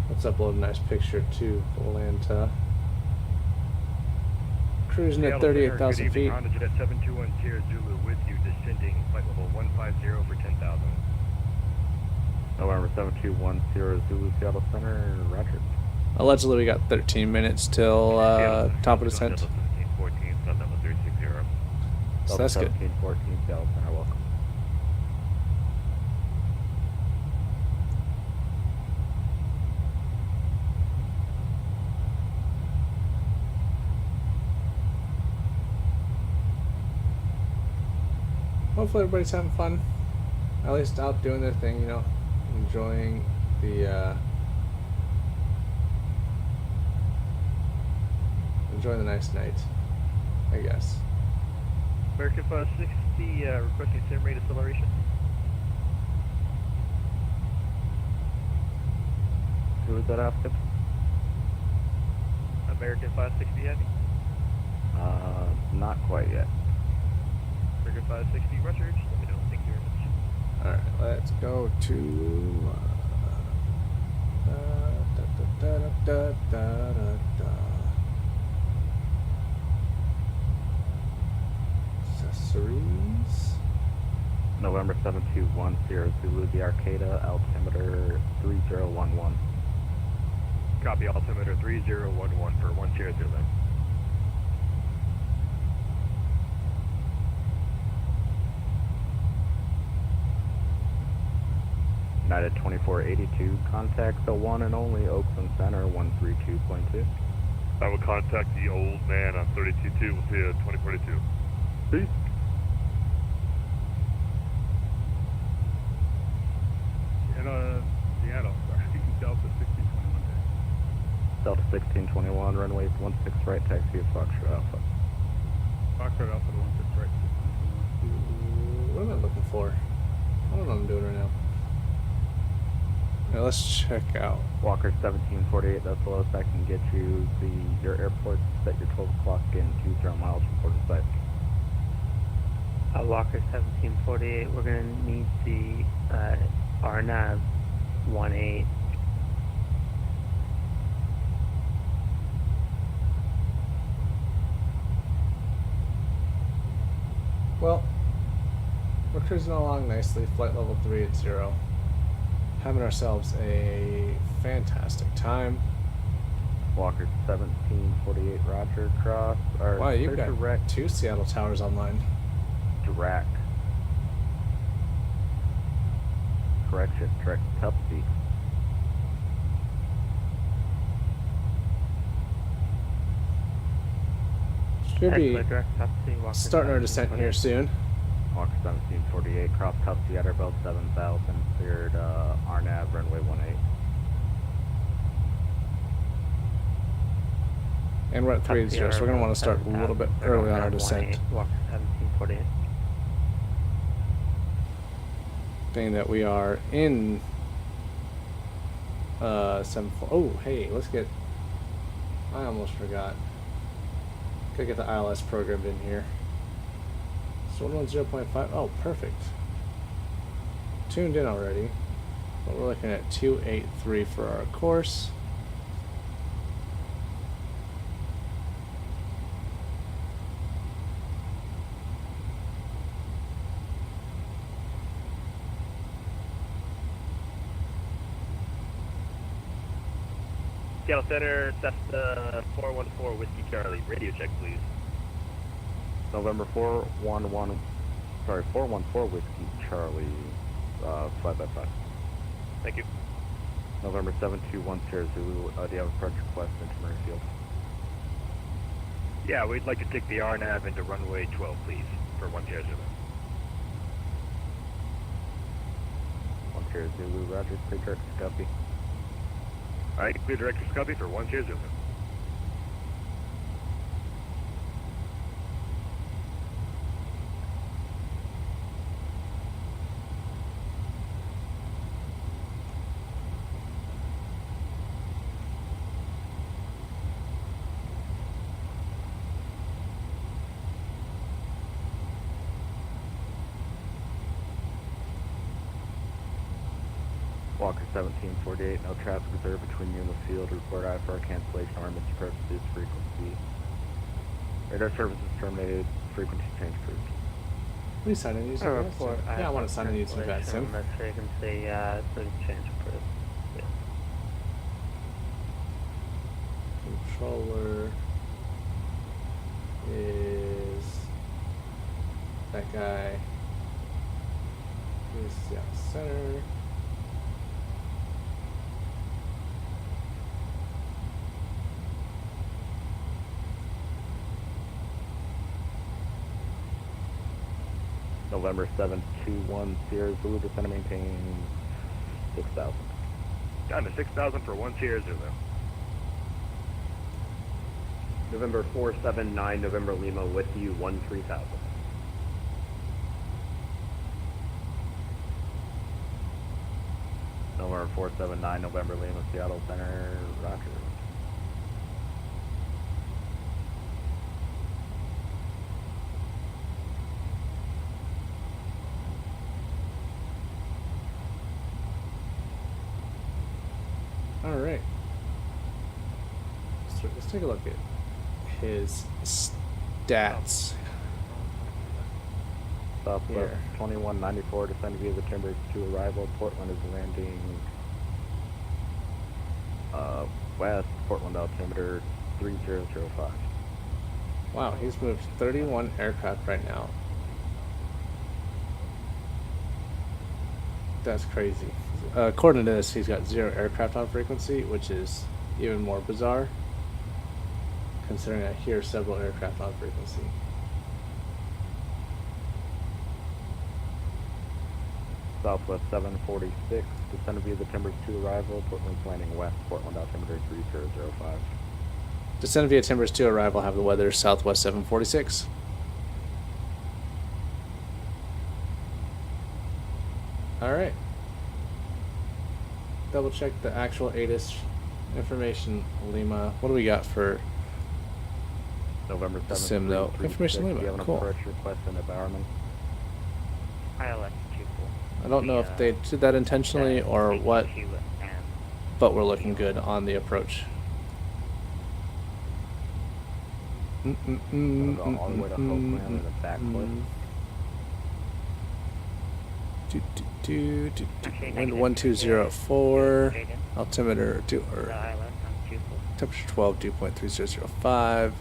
S1: Let's upload a nice picture to Atlanta. Cruising at 38,000 feet.
S4: Honda Jet 721 Sierra Zulu with you, descending flight level 150 for 10,000.
S7: November 721 Sierra Zulu, Seattle Center, Roger.
S1: Allegedly, we got 13 minutes till top of descent.
S4: 1714, flight level 360.
S1: So that's good.
S7: 1714 Seattle Center, welcome.
S1: Hopefully everybody's having fun. At least out doing their thing, you know, enjoying the nice night, I guess.
S4: American 560, requesting sim rate acceleration.
S7: Who was that after?
S4: American 560 heavy.
S7: Not quite yet.
S4: American 560, Roger. Just let me know. Thank you very much.
S1: Alright, let's go to accessories.
S7: November 721 Sierra Zulu, the Arcada, altimeter 3011.
S4: Copy, altimeter 3011 for 1 Sierra Zulu.
S7: United 2482, contact the one and only Oakland Center 132.2.
S14: I will contact the old man on 32.2 with the 2042.
S7: Peace.
S8: Seattle, sorry. Delta 1621 day.
S7: Delta 1621, runway 16 right, taxi of Foxtrot Alpha.
S8: Foxtrot Alpha to 16 right.
S1: What am I looking for? I don't know what I'm doing right now. Now let's check out.
S7: Walker 1748, that's the lowest I can get you. Your airport set your 12 o'clock in 20 miles from port of sight.
S15: Walker 1748, we're going to need the RNAV 18.
S1: Well, we're cruising along nicely, flight level 380. Having ourselves a fantastic time.
S7: Walker 1748, Roger, cross.
S1: Wow, you've got
S7: direct
S1: 2 Seattle towers online.
S7: Direct. Correction, direct Tupsy.
S1: Should be starting our descent here soon.
S7: Walker 1748, cross Tupsy at our belt 7000, cleared RNAV runway 18.
S1: And we're at 380, so we're going to want to start a little bit early on our descent.
S15: Walker 1748.
S1: Being that we are in 74. Oh, hey, let's get. I almost forgot. Gotta get the ILS programmed in here. So 110.5. Oh, perfect. Tuned in already. But we're looking at 283 for our course.
S4: Seattle Center, Cessna 414 Whiskey Charlie. Radio check, please.
S7: November 414 Whiskey Charlie, 5x5.
S4: Thank you.
S7: November 721 Sierra Zulu, do you have a approach request into Marine Field?
S4: Yeah, we'd like to take the RNAV into runway 12, please, for 1 Sierra Zulu.
S7: 1 Sierra Zulu, roger, clear direct to copy.
S4: Alright, clear direct to copy for 1 Sierra Zulu.
S7: Walker 1748, no traffic observed between you and the field. Report IFR cancellation, armament purposes, frequency. Radar services terminated, frequency change approved.
S1: Please sign in using VATSIM. Yeah, I want to sign in using VATSIM.
S15: Frequency, change approved. Yeah.
S1: Controller is that guy. Here's Seattle Center.
S7: November 721 Sierra Zulu, descend and maintain 6,000.
S4: Down to 6,000 for 1 Sierra Zulu.
S16: November 479 November Lima with you 13,000.
S7: November 479 November Lima, Seattle Center, roger.
S1: All right. So let's take a look at his stats.
S7: Southwest
S1: Here.
S7: 2194, descend via the timbers to arrival. Portland is landing west, Portland altimeter 3005.
S1: Wow, he's moved 31 aircraft right now. That's crazy. According to this, he's got 0 aircraft on frequency, which is even more bizarre, considering I hear several aircraft on frequency.
S7: Southwest 746, descend via the timbers to arrival. Portland's landing west, Portland altimeter 3005.
S1: Descend via timbers to arrival, have the weather Southwest 746. Alright. Double check the actual ATIS information, Lima. What do we got for
S7: November
S1: the sim though?
S7: 736,
S1: Information
S7: do you
S1: Lima,
S7: have an
S1: cool.
S7: approach request in the Bowerman?
S15: ILS 24.
S1: I don't know if they did that intentionally or what, but we're looking good on the approach.
S7: All the way to Hopeland and the backflip.
S1: Wind 1204, altimeter temperature 12, dew point 3005.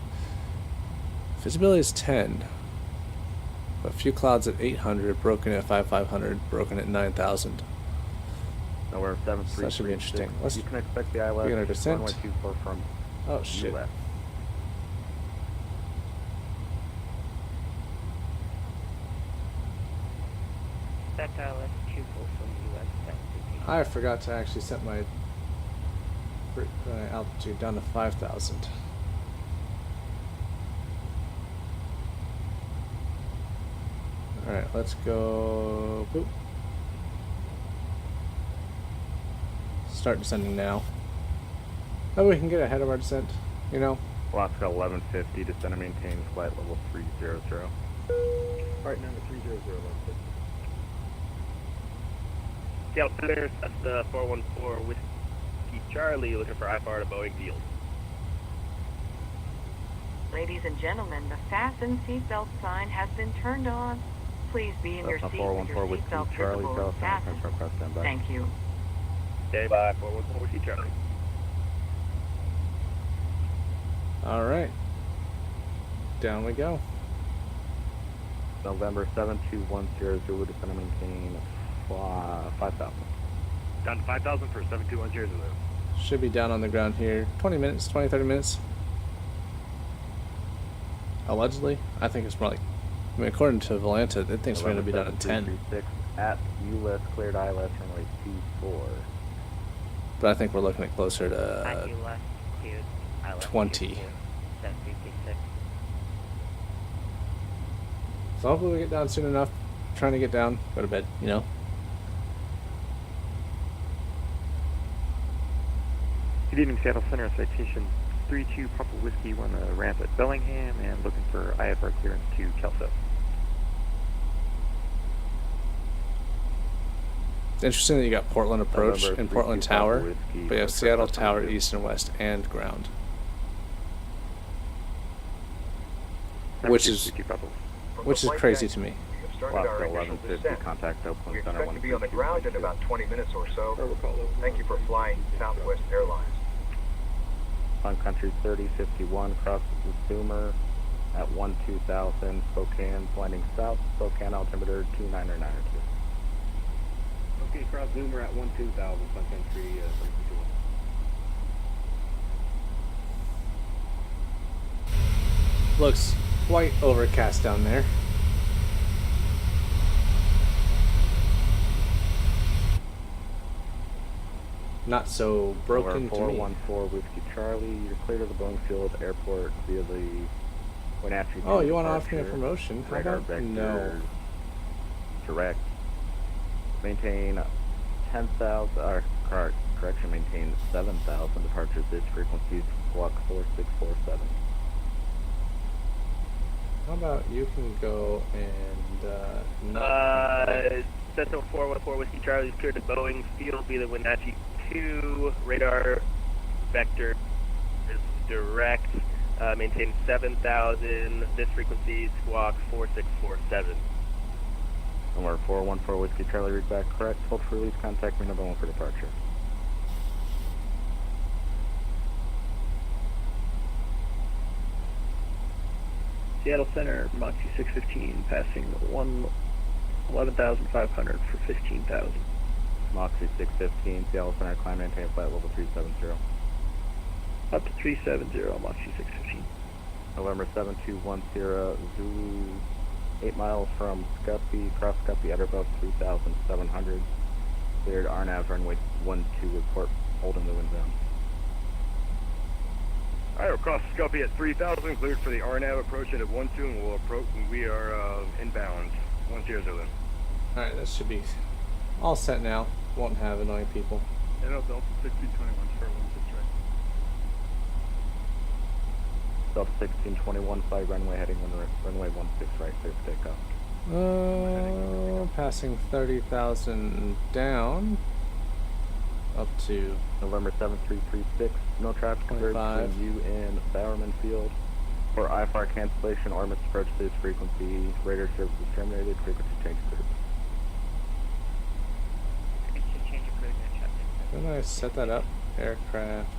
S1: Visibility is 10. A few clouds at 800, broken at 5500, broken at 9000.
S7: Nowhere 736.
S1: So that should be interesting. Let's
S7: You can expect the ILS
S1: begin our descent.
S7: runway 24 from
S1: Oh shit.
S7: US.
S11: That ILS 24 from US.
S1: I forgot to actually set my altitude down to 5000. Alright, let's go. Boop. Start descending now. That way we can get ahead of our descent, you know?
S7: Alaska 1150, descend and maintain flight level 300.
S16: Alright, number 300, let's
S4: Seattle Center, that's the 414 Whiskey Charlie, looking for IFR to Boeing Field.
S5: Ladies and gentlemen, the fasten seatbelt sign has been turned on. Please be in your seat with your seatbelt visible and fastened. Thank you.
S4: Stand by, 414 Whiskey Charlie.
S1: All right. Down we go.
S7: November 7210 Zulu, descend and maintain 5,000.
S14: Down to 5,000 for 7210 Zulu.
S1: Should be down on the ground here. 20 minutes, 20, 30 minutes. Allegedly. I think it's more like, I mean, according to Volanta, it thinks we're going to be done in 10.
S7: At ULIS, cleared ILS runway 24.
S1: But I think we're looking at closer to
S11: At ULS, cleared ILS
S1: 20.
S11: 7336.
S1: So hopefully we get down soon enough. Trying to get down, go to bed, you know?
S6: Good evening, Seattle Center. Citation 32 Papa Whiskey. We're on the ramp at Bellingham and looking for IFR clearance to Kelso.
S1: It's interesting that you got Portland approach and Portland Tower, but you have Seattle Tower, East and West, and ground. Which is crazy to me.
S3: We have started our initial descent. We expect to be on the ground in about 20 minutes or so. Thank you for flying Southwest Airlines.
S7: On country 3051, crosses the Zoomer at 12,000, Spokane, blending south, Spokane altimeter 29992.
S16: Okay, cross Zoomer at 12,000, Sun Country 3051.
S1: Looks quite overcast down there. Not so broken to me.
S7: 414 Whiskey Charlie, you're clear to the Boeing Field Airport via the Wenatchee.
S1: Oh, you want to offer me a promotion? How
S7: Radar
S1: about
S7: vector
S1: no?
S7: Direct. Maintain 10,000, correction, maintain 7,000 departures. This frequencies squawk 4647.
S1: How about you can go and
S4: Sentinel 414 Whiskey Charlie is cleared to Boeing Field via the Wenatchee 2. Radar vector is direct. Maintain 7,000. This frequency squawk 4647.
S7: Number 414 Whiskey Charlie, read back correct. Hold for release, contact me number 1 for departure.
S6: Seattle Center, Moxie 615, passing 11,500 for 15,000.
S7: Moxie 615, Seattle Center, climb maintain flight level 370.
S6: Up to 370, Moxie 615.
S7: November 7210, Zulu, 8 miles from Scuppy, cross Scuppy at or above 3,700. Cleared RNAV runway 12, report holding the wind zone.
S14: Alright, across Scuppy at 3,000, cleared for the RNAV approach at 12, and we'll approach, and we are inbound. 10 Zulu.
S1: Alright, that should be all set now. Won't have annoying people.
S8: And Delta 1621 for 16 right.
S7: Delta 1621, flight runway heading runway 16 right, clear for takeoff.
S1: Passing 30,000 down. Up to
S7: November 7336, no traffic converged between you and Bowerman Field. For IFR cancellation or misapproach this frequency, radar service is terminated, frequency change cleared.
S1: When I set that up, aircraft,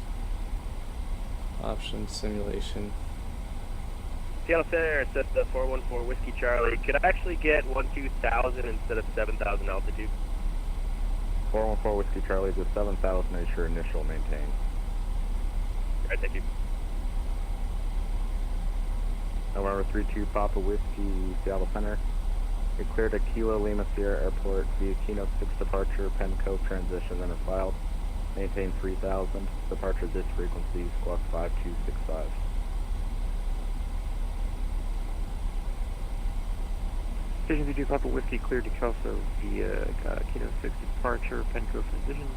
S1: option simulation.
S4: Seattle Center, it says the 414 Whiskey Charlie. Could I actually get 12,000 instead of 7,000 altitude?
S7: 414 Whiskey Charlie, the 7,000 is your initial maintain.
S4: Alright, thank you.
S7: November 32 Papa Whiskey, Seattle Center. It cleared at Kilo Lima Sierra Airport via Kino 6 departure, Penn Cove transition, then is filed. Maintain 3,000. Departure this frequency, squawk 5265.
S6: Station 52 Papa Whiskey cleared to Kelso via Kino 6 departure, Penn Cove transition.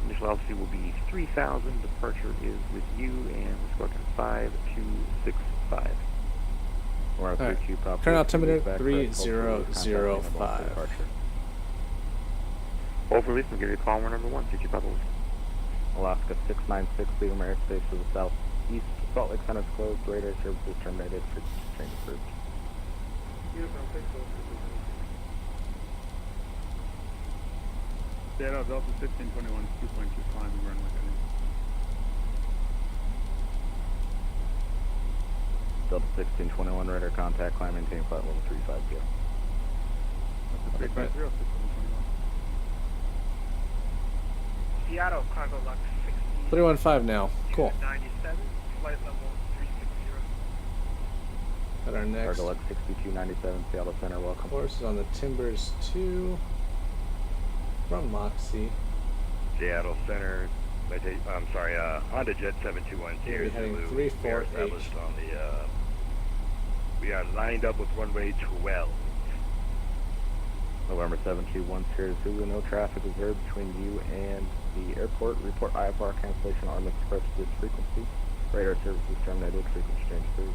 S6: Initial altitude will be 3,000. Departure is with you and we're squawking 5265.
S7: We're at
S1: All right.
S7: 32 Papa.
S1: Current altimeter
S7: back correct,
S1: 3005.
S7: departure.
S16: Over release, we'll give you a call number 1, 32 Papa.
S7: Alaska 696, Leavenworth airspace to the southeast. Salt Lake Center's closed. Radar services terminated. Frequency change approved.
S8: Seattle Delta 1521, 2.2 climbing runway heading.
S7: Delta 1621, radar contact, climb, maintain flight level 350.
S8: Delta 350, 1621.
S4: Seattle, cargo lux 60.
S1: 315 now. Cool.
S4: 97, flight level 360.
S1: Got our next
S7: Cargo Lux 6297, Seattle Center, welcome.
S1: course is on the Timbers 2 from Moxie.
S14: Seattle Center, I'm sorry, Honda Jet 721
S1: We'll be heading 348.
S14: on the, we are lined up with runway 12.
S7: November 721, Sierra Zulu, no traffic observed between you and the airport. Report IFR cancellation on express frequency. Radar services terminated, frequency change approved.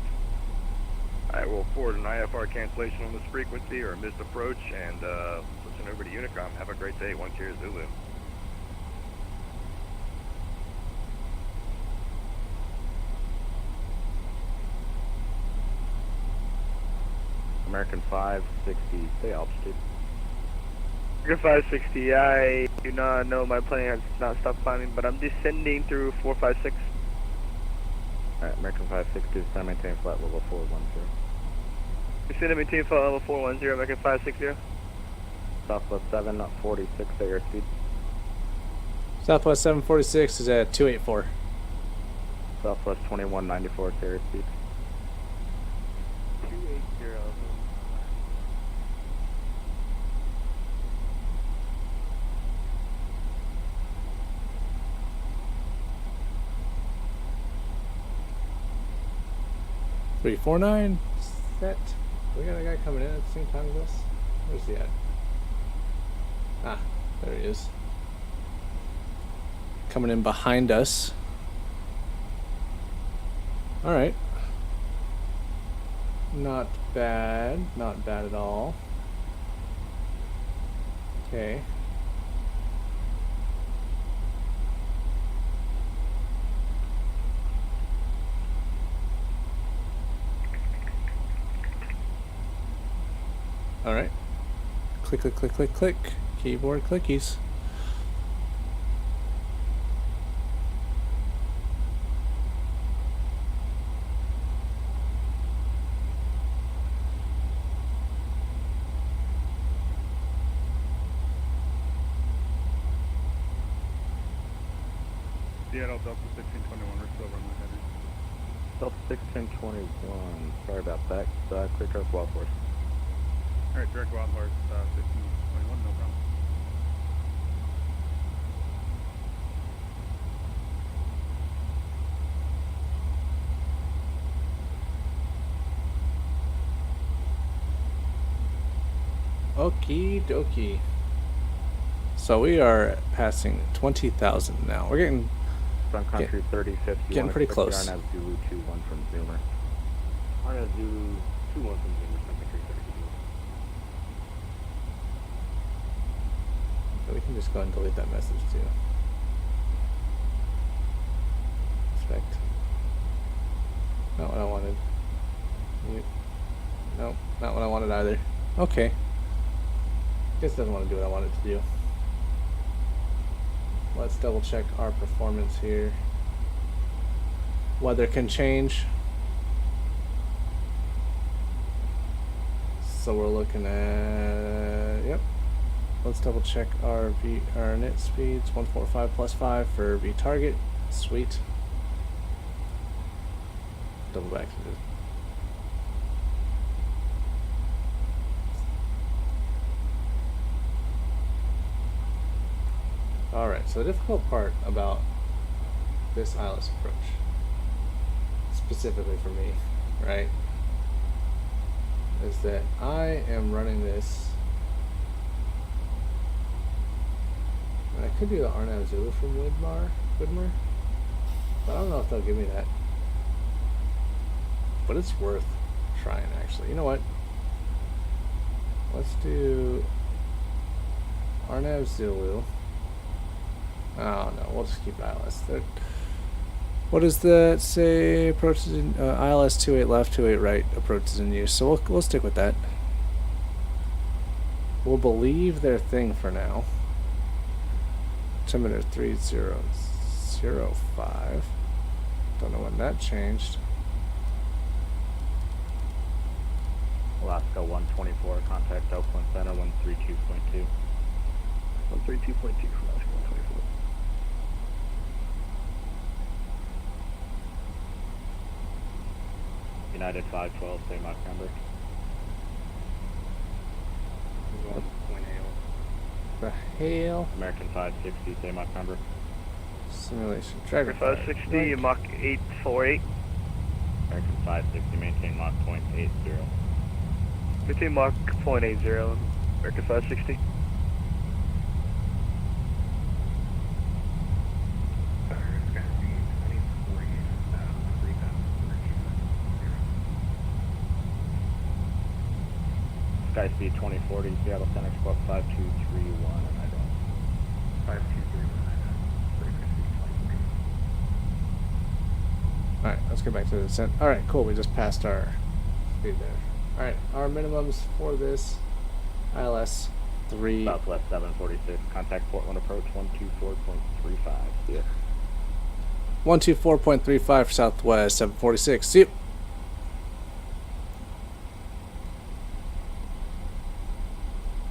S14: I will forward an IFR cancellation on this frequency or a missed approach and listen over to Unicom. Have a great day. 1 Sierra Zulu.
S7: American 560, stay altitude.
S4: American 560, I do not know, my plane has not stopped climbing, but I'm descending through 456.
S7: Alright, American 560, descend, maintain flight level 410.
S4: Descending maintain flight level 410, American 560.
S7: Southwest 746 at your speed.
S1: Southwest 746 is at 284.
S7: Southwest 2194 at your speed.
S4: 280.
S1: 349 set. We got a guy coming in at the same time as us. Where's he at? Ah, there he is. Coming in behind us. Alright. Not bad. Not bad at all. Okay. Alright. Click, click, click, click, click. Keyboard clickies.
S8: Seattle Delta 1621, we're still runway heading.
S7: Delta 1621, sorry about that. Clear Coast Wild Horse.
S8: Alright, direct Wild Horse, 1521, no problem.
S1: Okie dokie. So we are passing 20,000 now. We're getting
S7: Sun Country 3050.
S1: getting pretty close.
S7: Arnav Zulu 21 from Zoomer.
S16: Arnav Zulu 21 from Zoomer, Sun Country 3050.
S1: We can just go ahead and delete that message too. Expect. Not what I wanted. Nope, not what I wanted either. Okay. Guess it doesn't want to do what I want it to do. Let's double check our performance here. Weather can change. So we're looking at, yep. Let's double check our net speeds. 145 plus 5 for V target. Sweet. Double back to this. Alright, so the difficult part about this ILS approach, specifically for me, right, is that I am running this, and I could do the Arnav Zulu from Widmer, but I don't know if they'll give me that. But it's worth trying, actually. You know what? Let's do Arnav Zulu. Oh, no. We'll just keep ILS. What does that say? Approaches in ILS 28 left, 28 right. Approaches in use. So we'll stick with that. We'll believe their thing for now. Altimeter 3005. Don't know when that changed.
S7: Alaska 124, contact Oakland Center 132.2.
S4: 132.2 for Alaska 124.
S7: United 512, same Mach number. 1.8.
S1: The hell?
S7: American 560, same Mach number.
S1: Simulation. Tracker
S4: 560, Mach 848.
S7: American 560, maintain Mach .80.
S4: Maintain Mach .80, American 560.
S7: Sky speed 2040, Seattle Center, squawk 5231, and I don't. 5231,
S1: Alright, let's get back to the descent. Alright, cool. We just passed our speed there. Alright, our minimums for this ILS 3.
S7: Southwest 746, contact Portland approach 124.35.
S1: Yeah. 124.35 for Southwest 746. See you.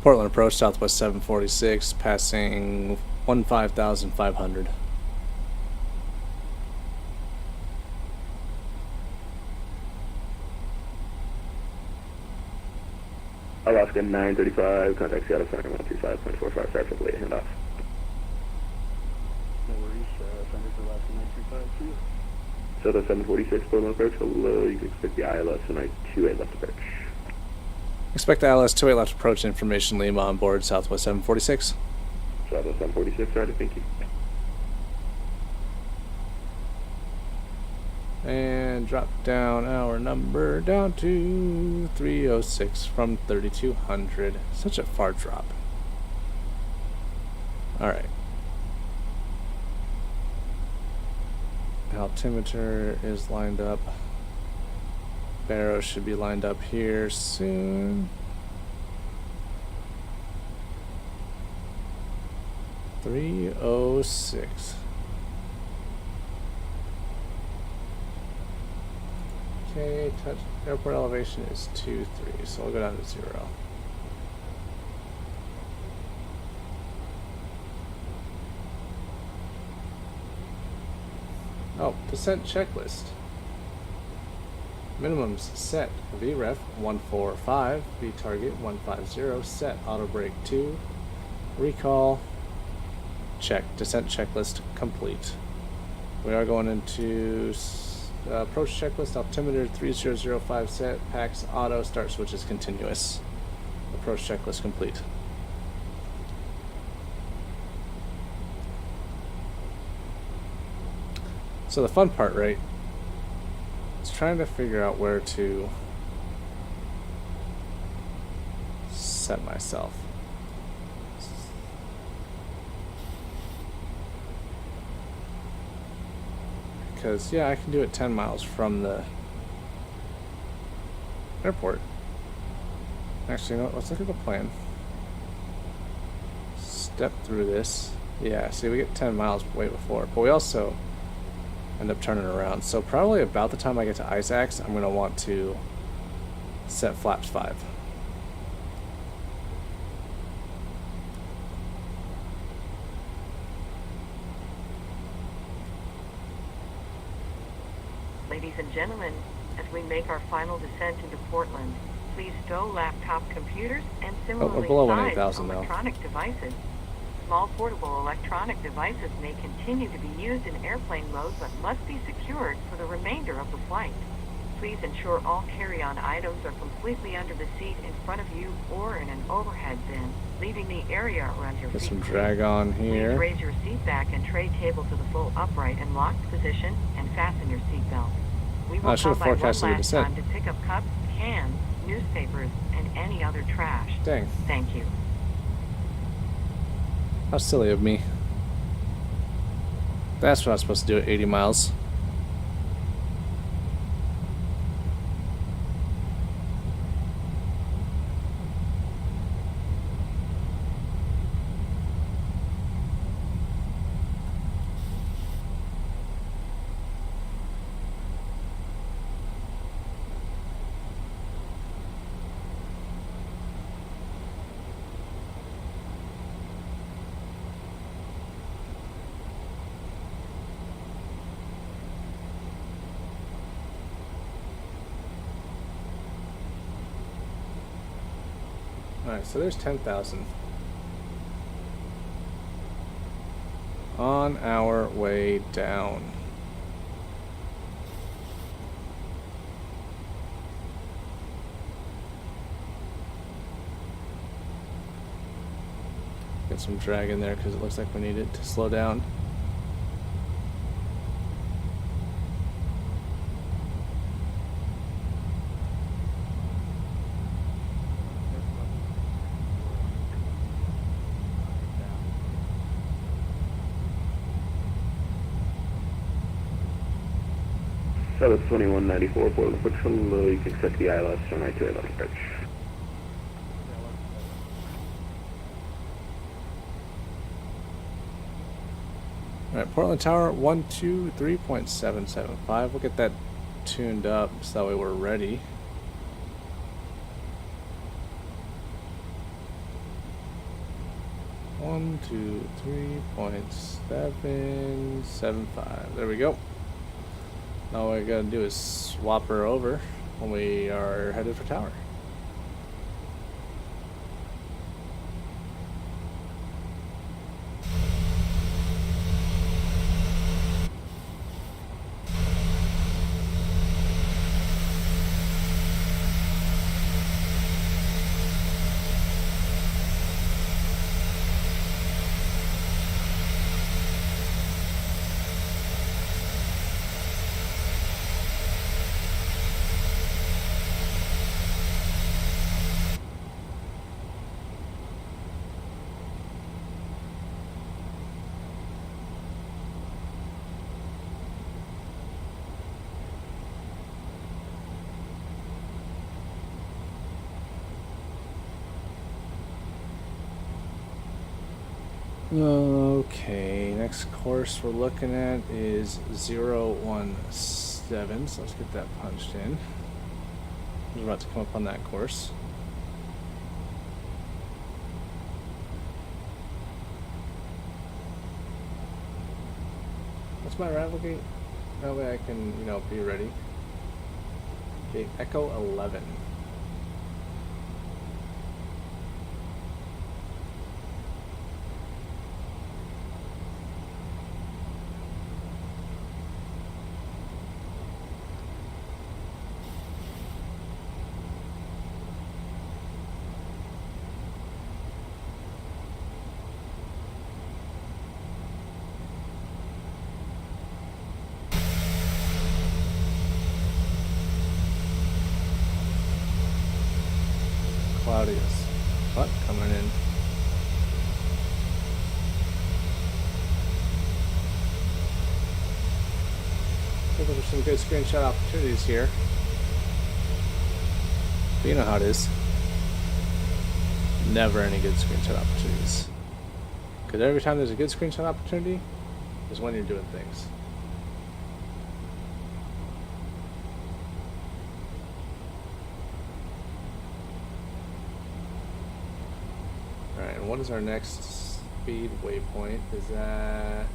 S1: Portland approach, Southwest 746, passing 15,500.
S16: Alaska 935, contact Seattle Center 135.45, sorry for the late handoff.
S6: No worries, Thunder for Alaska 935, see you.
S16: Southwest 746, Portland approach, hello, you can expect the ILS tonight, 28 left approach.
S1: Expect the ILS 28 left approach information, Lima on board, Southwest 746.
S16: Southwest 746, sorry, thank you.
S1: And drop down our number down to 306 from 3200. Such a far drop. Alright. Altimeter is lined up. Barrow should be lined up here soon. 306. Okay, touch airport elevation is 2-3, so I'll go down to 0. Oh, descent checklist. Minimums set. VREF 145, V target 150, set auto brake 2, recall, check. Descent checklist complete. We are going into approach checklist, altimeter 3005 set, PAX auto, start switches continuous. Approach checklist complete. So the fun part, right? Is trying to figure out where to set myself. Because, yeah, I can do it 10 miles from the airport. Actually, you know what? Let's look at the plan. Step through this. Yeah, see, we get 10 miles way before. But we also end up turning around. So probably about the time I get to Isaacs, I'm going to want to set flaps 5.
S5: Ladies and gentlemen, as we make our final descent into Portland, please stow laptop computers and similarly
S1: below
S5: sized
S1: 18,000 now.
S5: electronic devices. Small portable electronic devices may continue to be used in airplane mode but must be secured for the remainder of the flight. Please ensure all carry-on items are completely under the seat in front of you or in an overhead bin, leaving the area around your
S1: Get
S5: feet
S1: some
S5: clear.
S1: drag on
S5: Please
S1: here.
S5: raise your seat back and tray table to the full upright and locked position and fasten your seat belt. We
S1: I
S5: will
S1: should have
S5: come by one
S1: forecasted the
S5: last
S1: descent.
S5: time to pick up cups, cans, newspapers, and any other trash.
S1: Dang.
S5: Thank you.
S1: How silly of me. That's what I was supposed to do at 80 miles. Alright, so there's 10,000. On our way down. Get some drag in there because it looks like we need it to slow down.
S16: South 2194, Portland Patrol, you can set the ILS on right to 11 approach.
S1: Alright, Portland Tower 123.775. We'll get that tuned up so that way we're ready. One, 2, 3.775. There we go. Now all we gotta do is swap her over when we are headed for tower. Okay, next course we're looking at is 017, so let's get that punched in. We're about to come up on that course. What's my arrival gate? That way I can, be ready. Gate Echo 11. Claudius, but coming in. Looking for some good screenshot opportunities here. But you know how it is. Never any good screenshot opportunities. Because every time there's a good screenshot opportunity is when you're doing things. Alright, and what is our next speed waypoint? Is that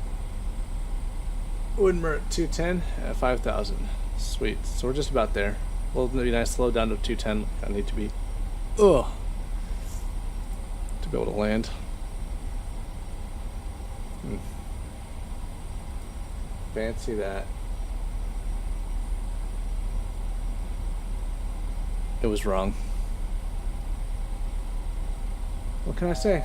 S1: Woodmer at 210 at 5,000. Sweet. So we're just about there. Well, it'd be nice to slow down to 210. I need to be to be able to land. Fancy that. It was wrong. What can I say?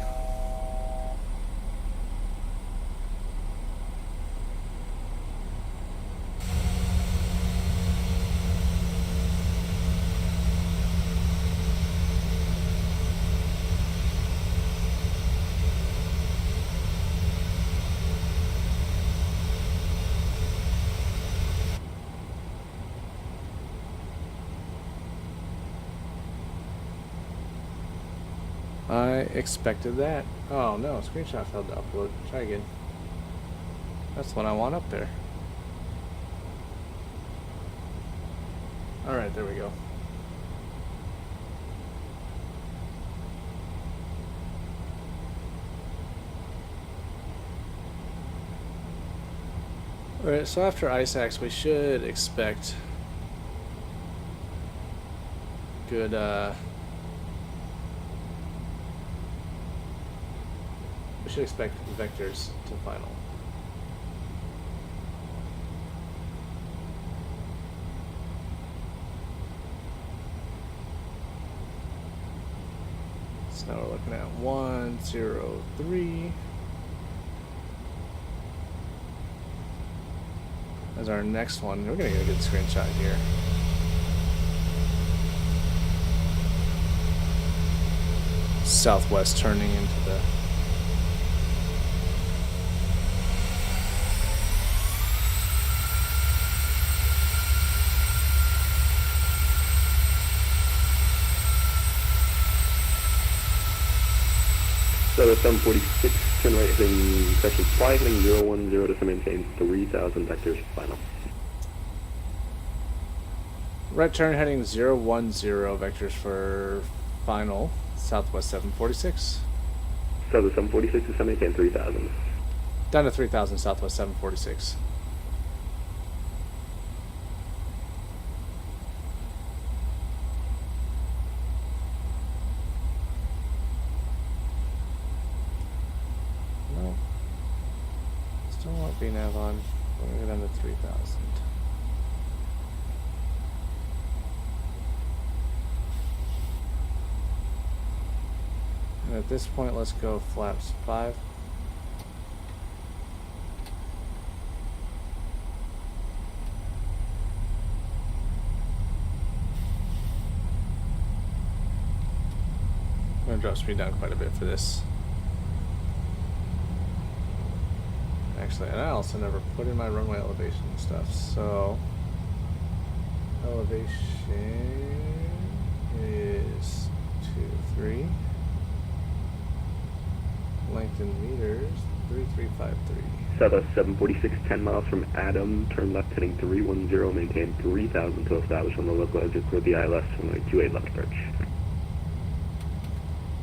S1: I expected that. Oh no, screenshot failed to upload. Try again. That's what I want up there. Alright, there we go. Alright, so after ice axe we should expect good we should expect vectors to final. So now we're looking at 1, 0, 3 as our next one. We're gonna get a good screenshot here. Southwest turning into the
S16: So 746, turn right heading section 5, heading 010 to maintain 3000 vectors final.
S1: right turn heading 010 vectors for final, Southwest 746.
S16: So the 746 is to maintain 3000.
S1: Down to 3000, Southwest 746. No. Still want VNav on. We're going to go down to 3000. And at this point, let's go flaps 5. I'm going to drop speed down quite a bit for this. Actually, and I also never put in my runway elevation stuff, so elevation is 23. Length in meters, 3353.
S16: Southwest 746, 10 miles from Adam, turn left heading 310, maintain 3000 until established on the localizer, clear the ILS, runway 28 left approach.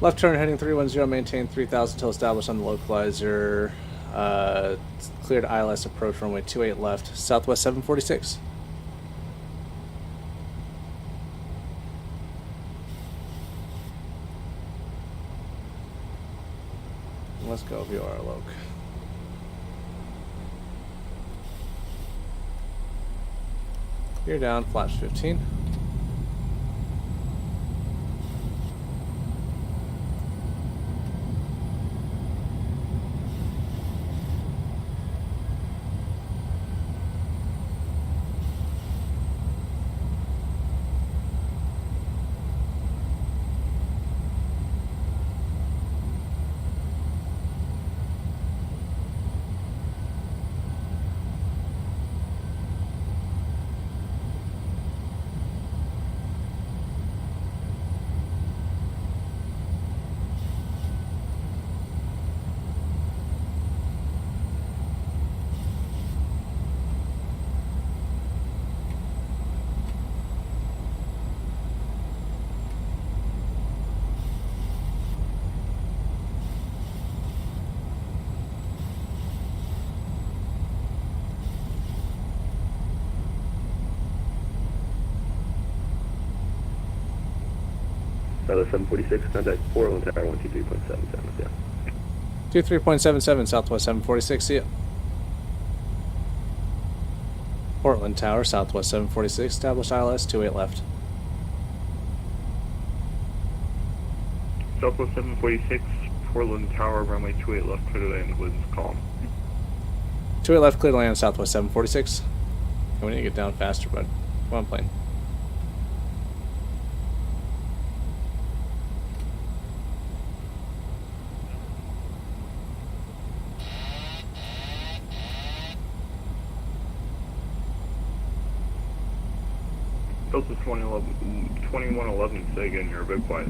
S1: Left turn heading 310, maintain 3000 until established on the localizer. Cleared ILS approach, runway 28 left, Southwest 746. Let's go view our loc. You're down, flaps 15.
S16: Southwest 746, contact Portland Tower 123.77, yeah.
S1: 23.77, Southwest 746, see ya. Portland Tower, Southwest 746, established ILS, 28 left.
S14: Southwest 746, Portland Tower, runway 28 left, clear to land, winds calm.
S1: 28 left, clear to land, Southwest 746. And we need to get down faster, bud. Come on, plane.
S14: Delta 2111, say again, you're a bit quiet.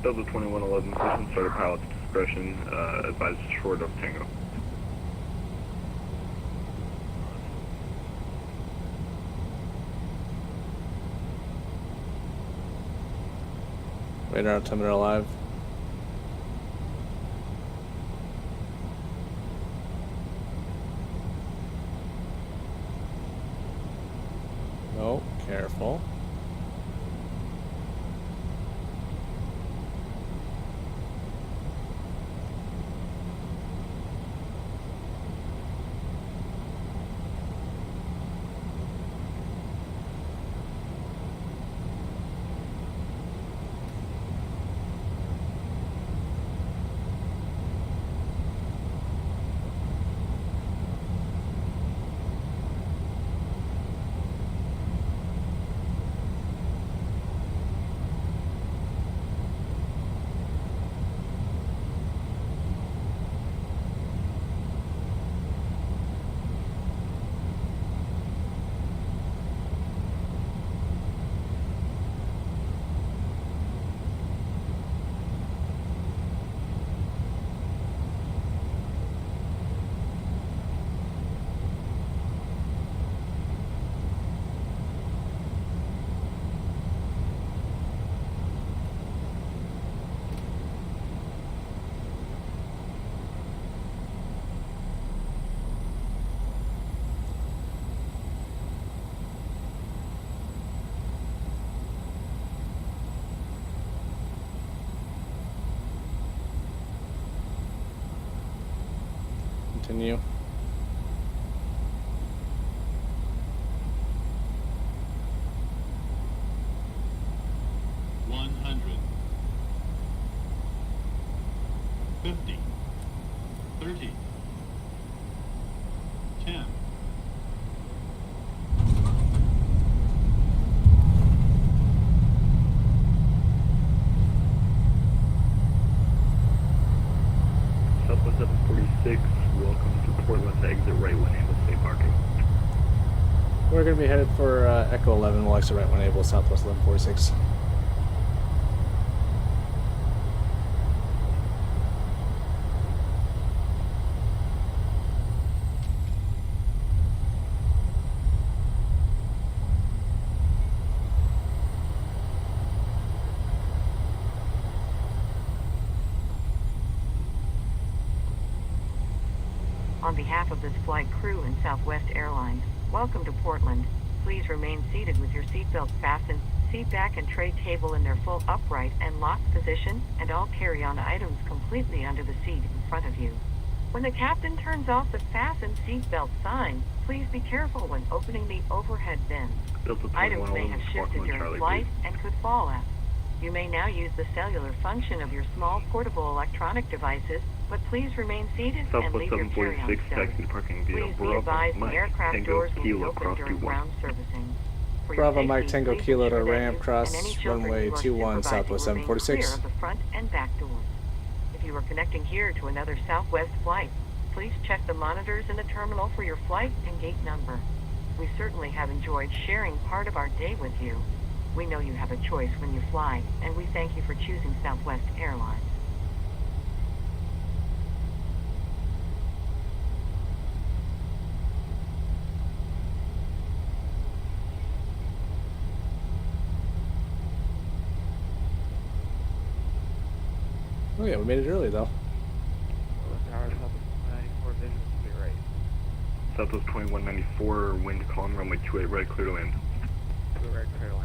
S16: Delta 2111, position starter pilot's discretion, advised short of Tango.
S1: Radar altimeter alive. Oh, careful. Continue.
S16: Southwest 746, welcome to Portland, exit right when able, stay parking.
S1: We're going to be headed for Echo 11. We'll exit right when able, Southwest 1146.
S5: On behalf of this flight crew and Southwest Airlines, welcome to Portland. Please remain seated with your seatbelt fastened, seat back and tray table in their full upright and locked position, and all carry-on items completely under the seat in front of you. When the captain turns off the fasten seatbelt sign, please be careful when opening the overhead bins. Items may have shifted during flight and could fall out. You may now use the cellular function of your small portable electronic devices, but please remain seated and leave your carry-on stowed. Please be advised the aircraft doors will be open during ground servicing. For your
S1: Bravo Mike
S5: safety,
S1: Tango
S5: please
S1: Kilo to
S5: ensure that
S1: ramp
S5: you
S1: cross
S5: and any children
S1: runway
S5: you are
S1: 21
S5: supervising
S1: Southwest
S5: remain
S1: 746.
S5: clear of the front and back doors. If you are connecting here to another Southwest flight, please check the monitors in the terminal for your flight and gate number. We certainly have enjoyed sharing part of our day with you. We know you have a choice when you fly, and we thank you for choosing Southwest Airlines.
S1: Oh yeah, we made it early though.
S16: Southwest 2194, wind calm, runway 28 right, clear to land.
S6: Right, clear to land.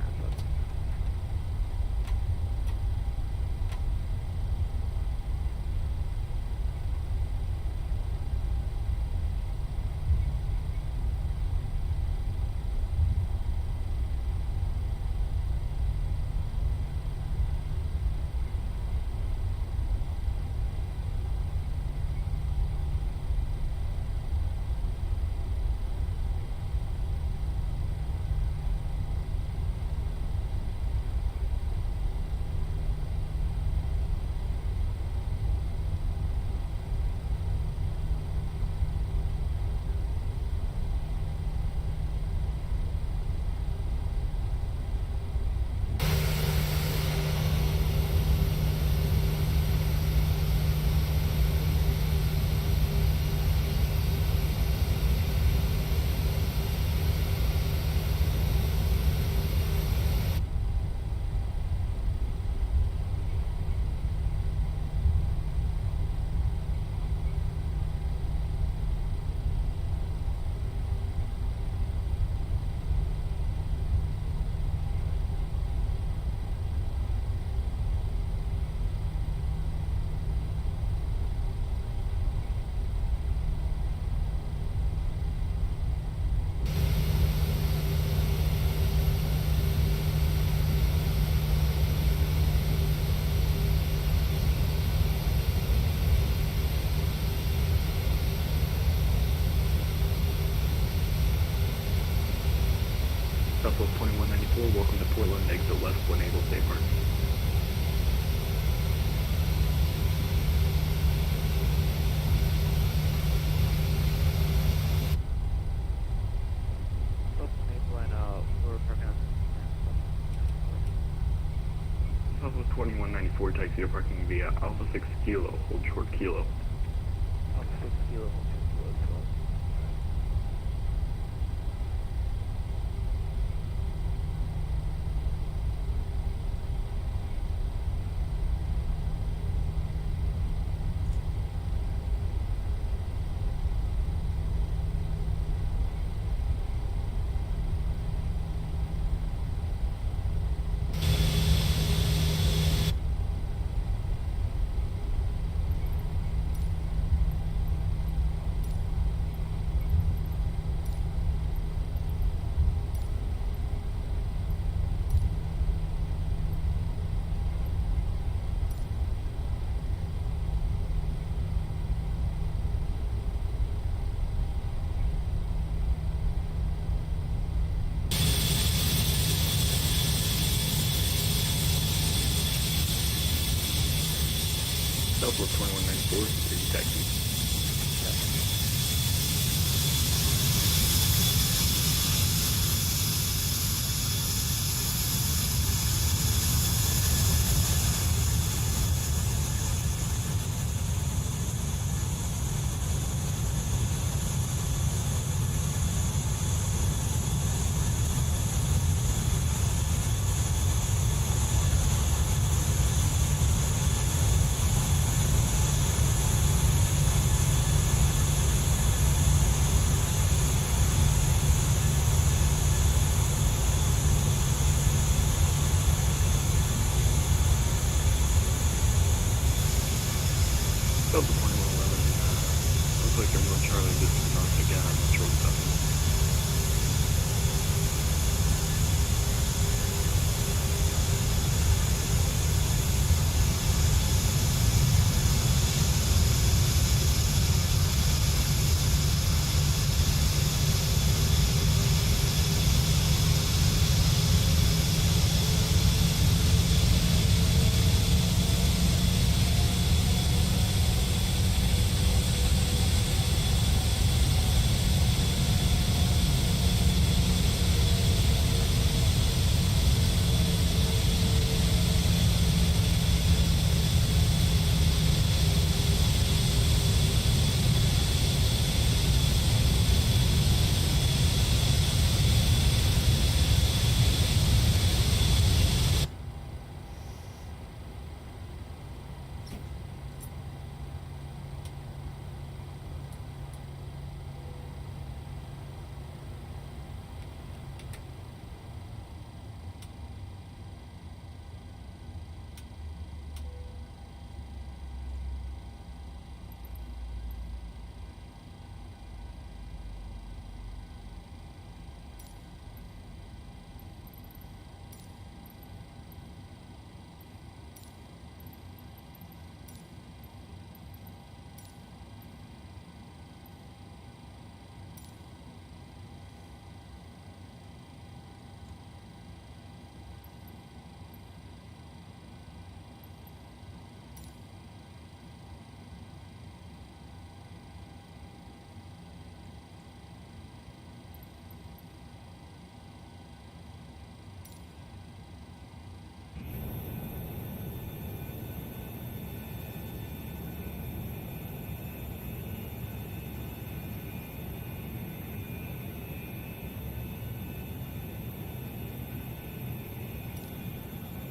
S16: Portland, exit left when able, safe park.
S15: We're parking on.
S16: Southwest 2194, taxi to parking via Alpha 6 Kilo, hold short Kilo.
S15: Alpha 6 Kilo, hold short Kilo.
S16: Southwest 2194, city taxi. Delta 2111, looks like I'm on Charlie, this is not again, I'm not sure what's happening.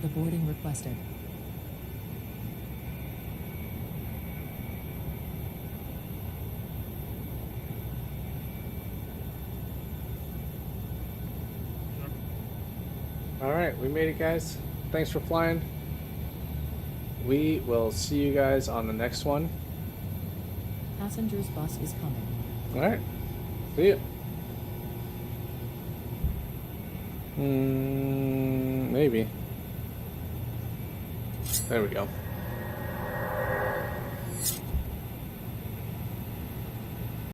S17: The boarding requested.
S1: Alright, we made it, guys. Thanks for flying. We will see you guys on the next one.
S17: Passenger's bus is coming.
S1: Alright. See ya. Maybe. There we go.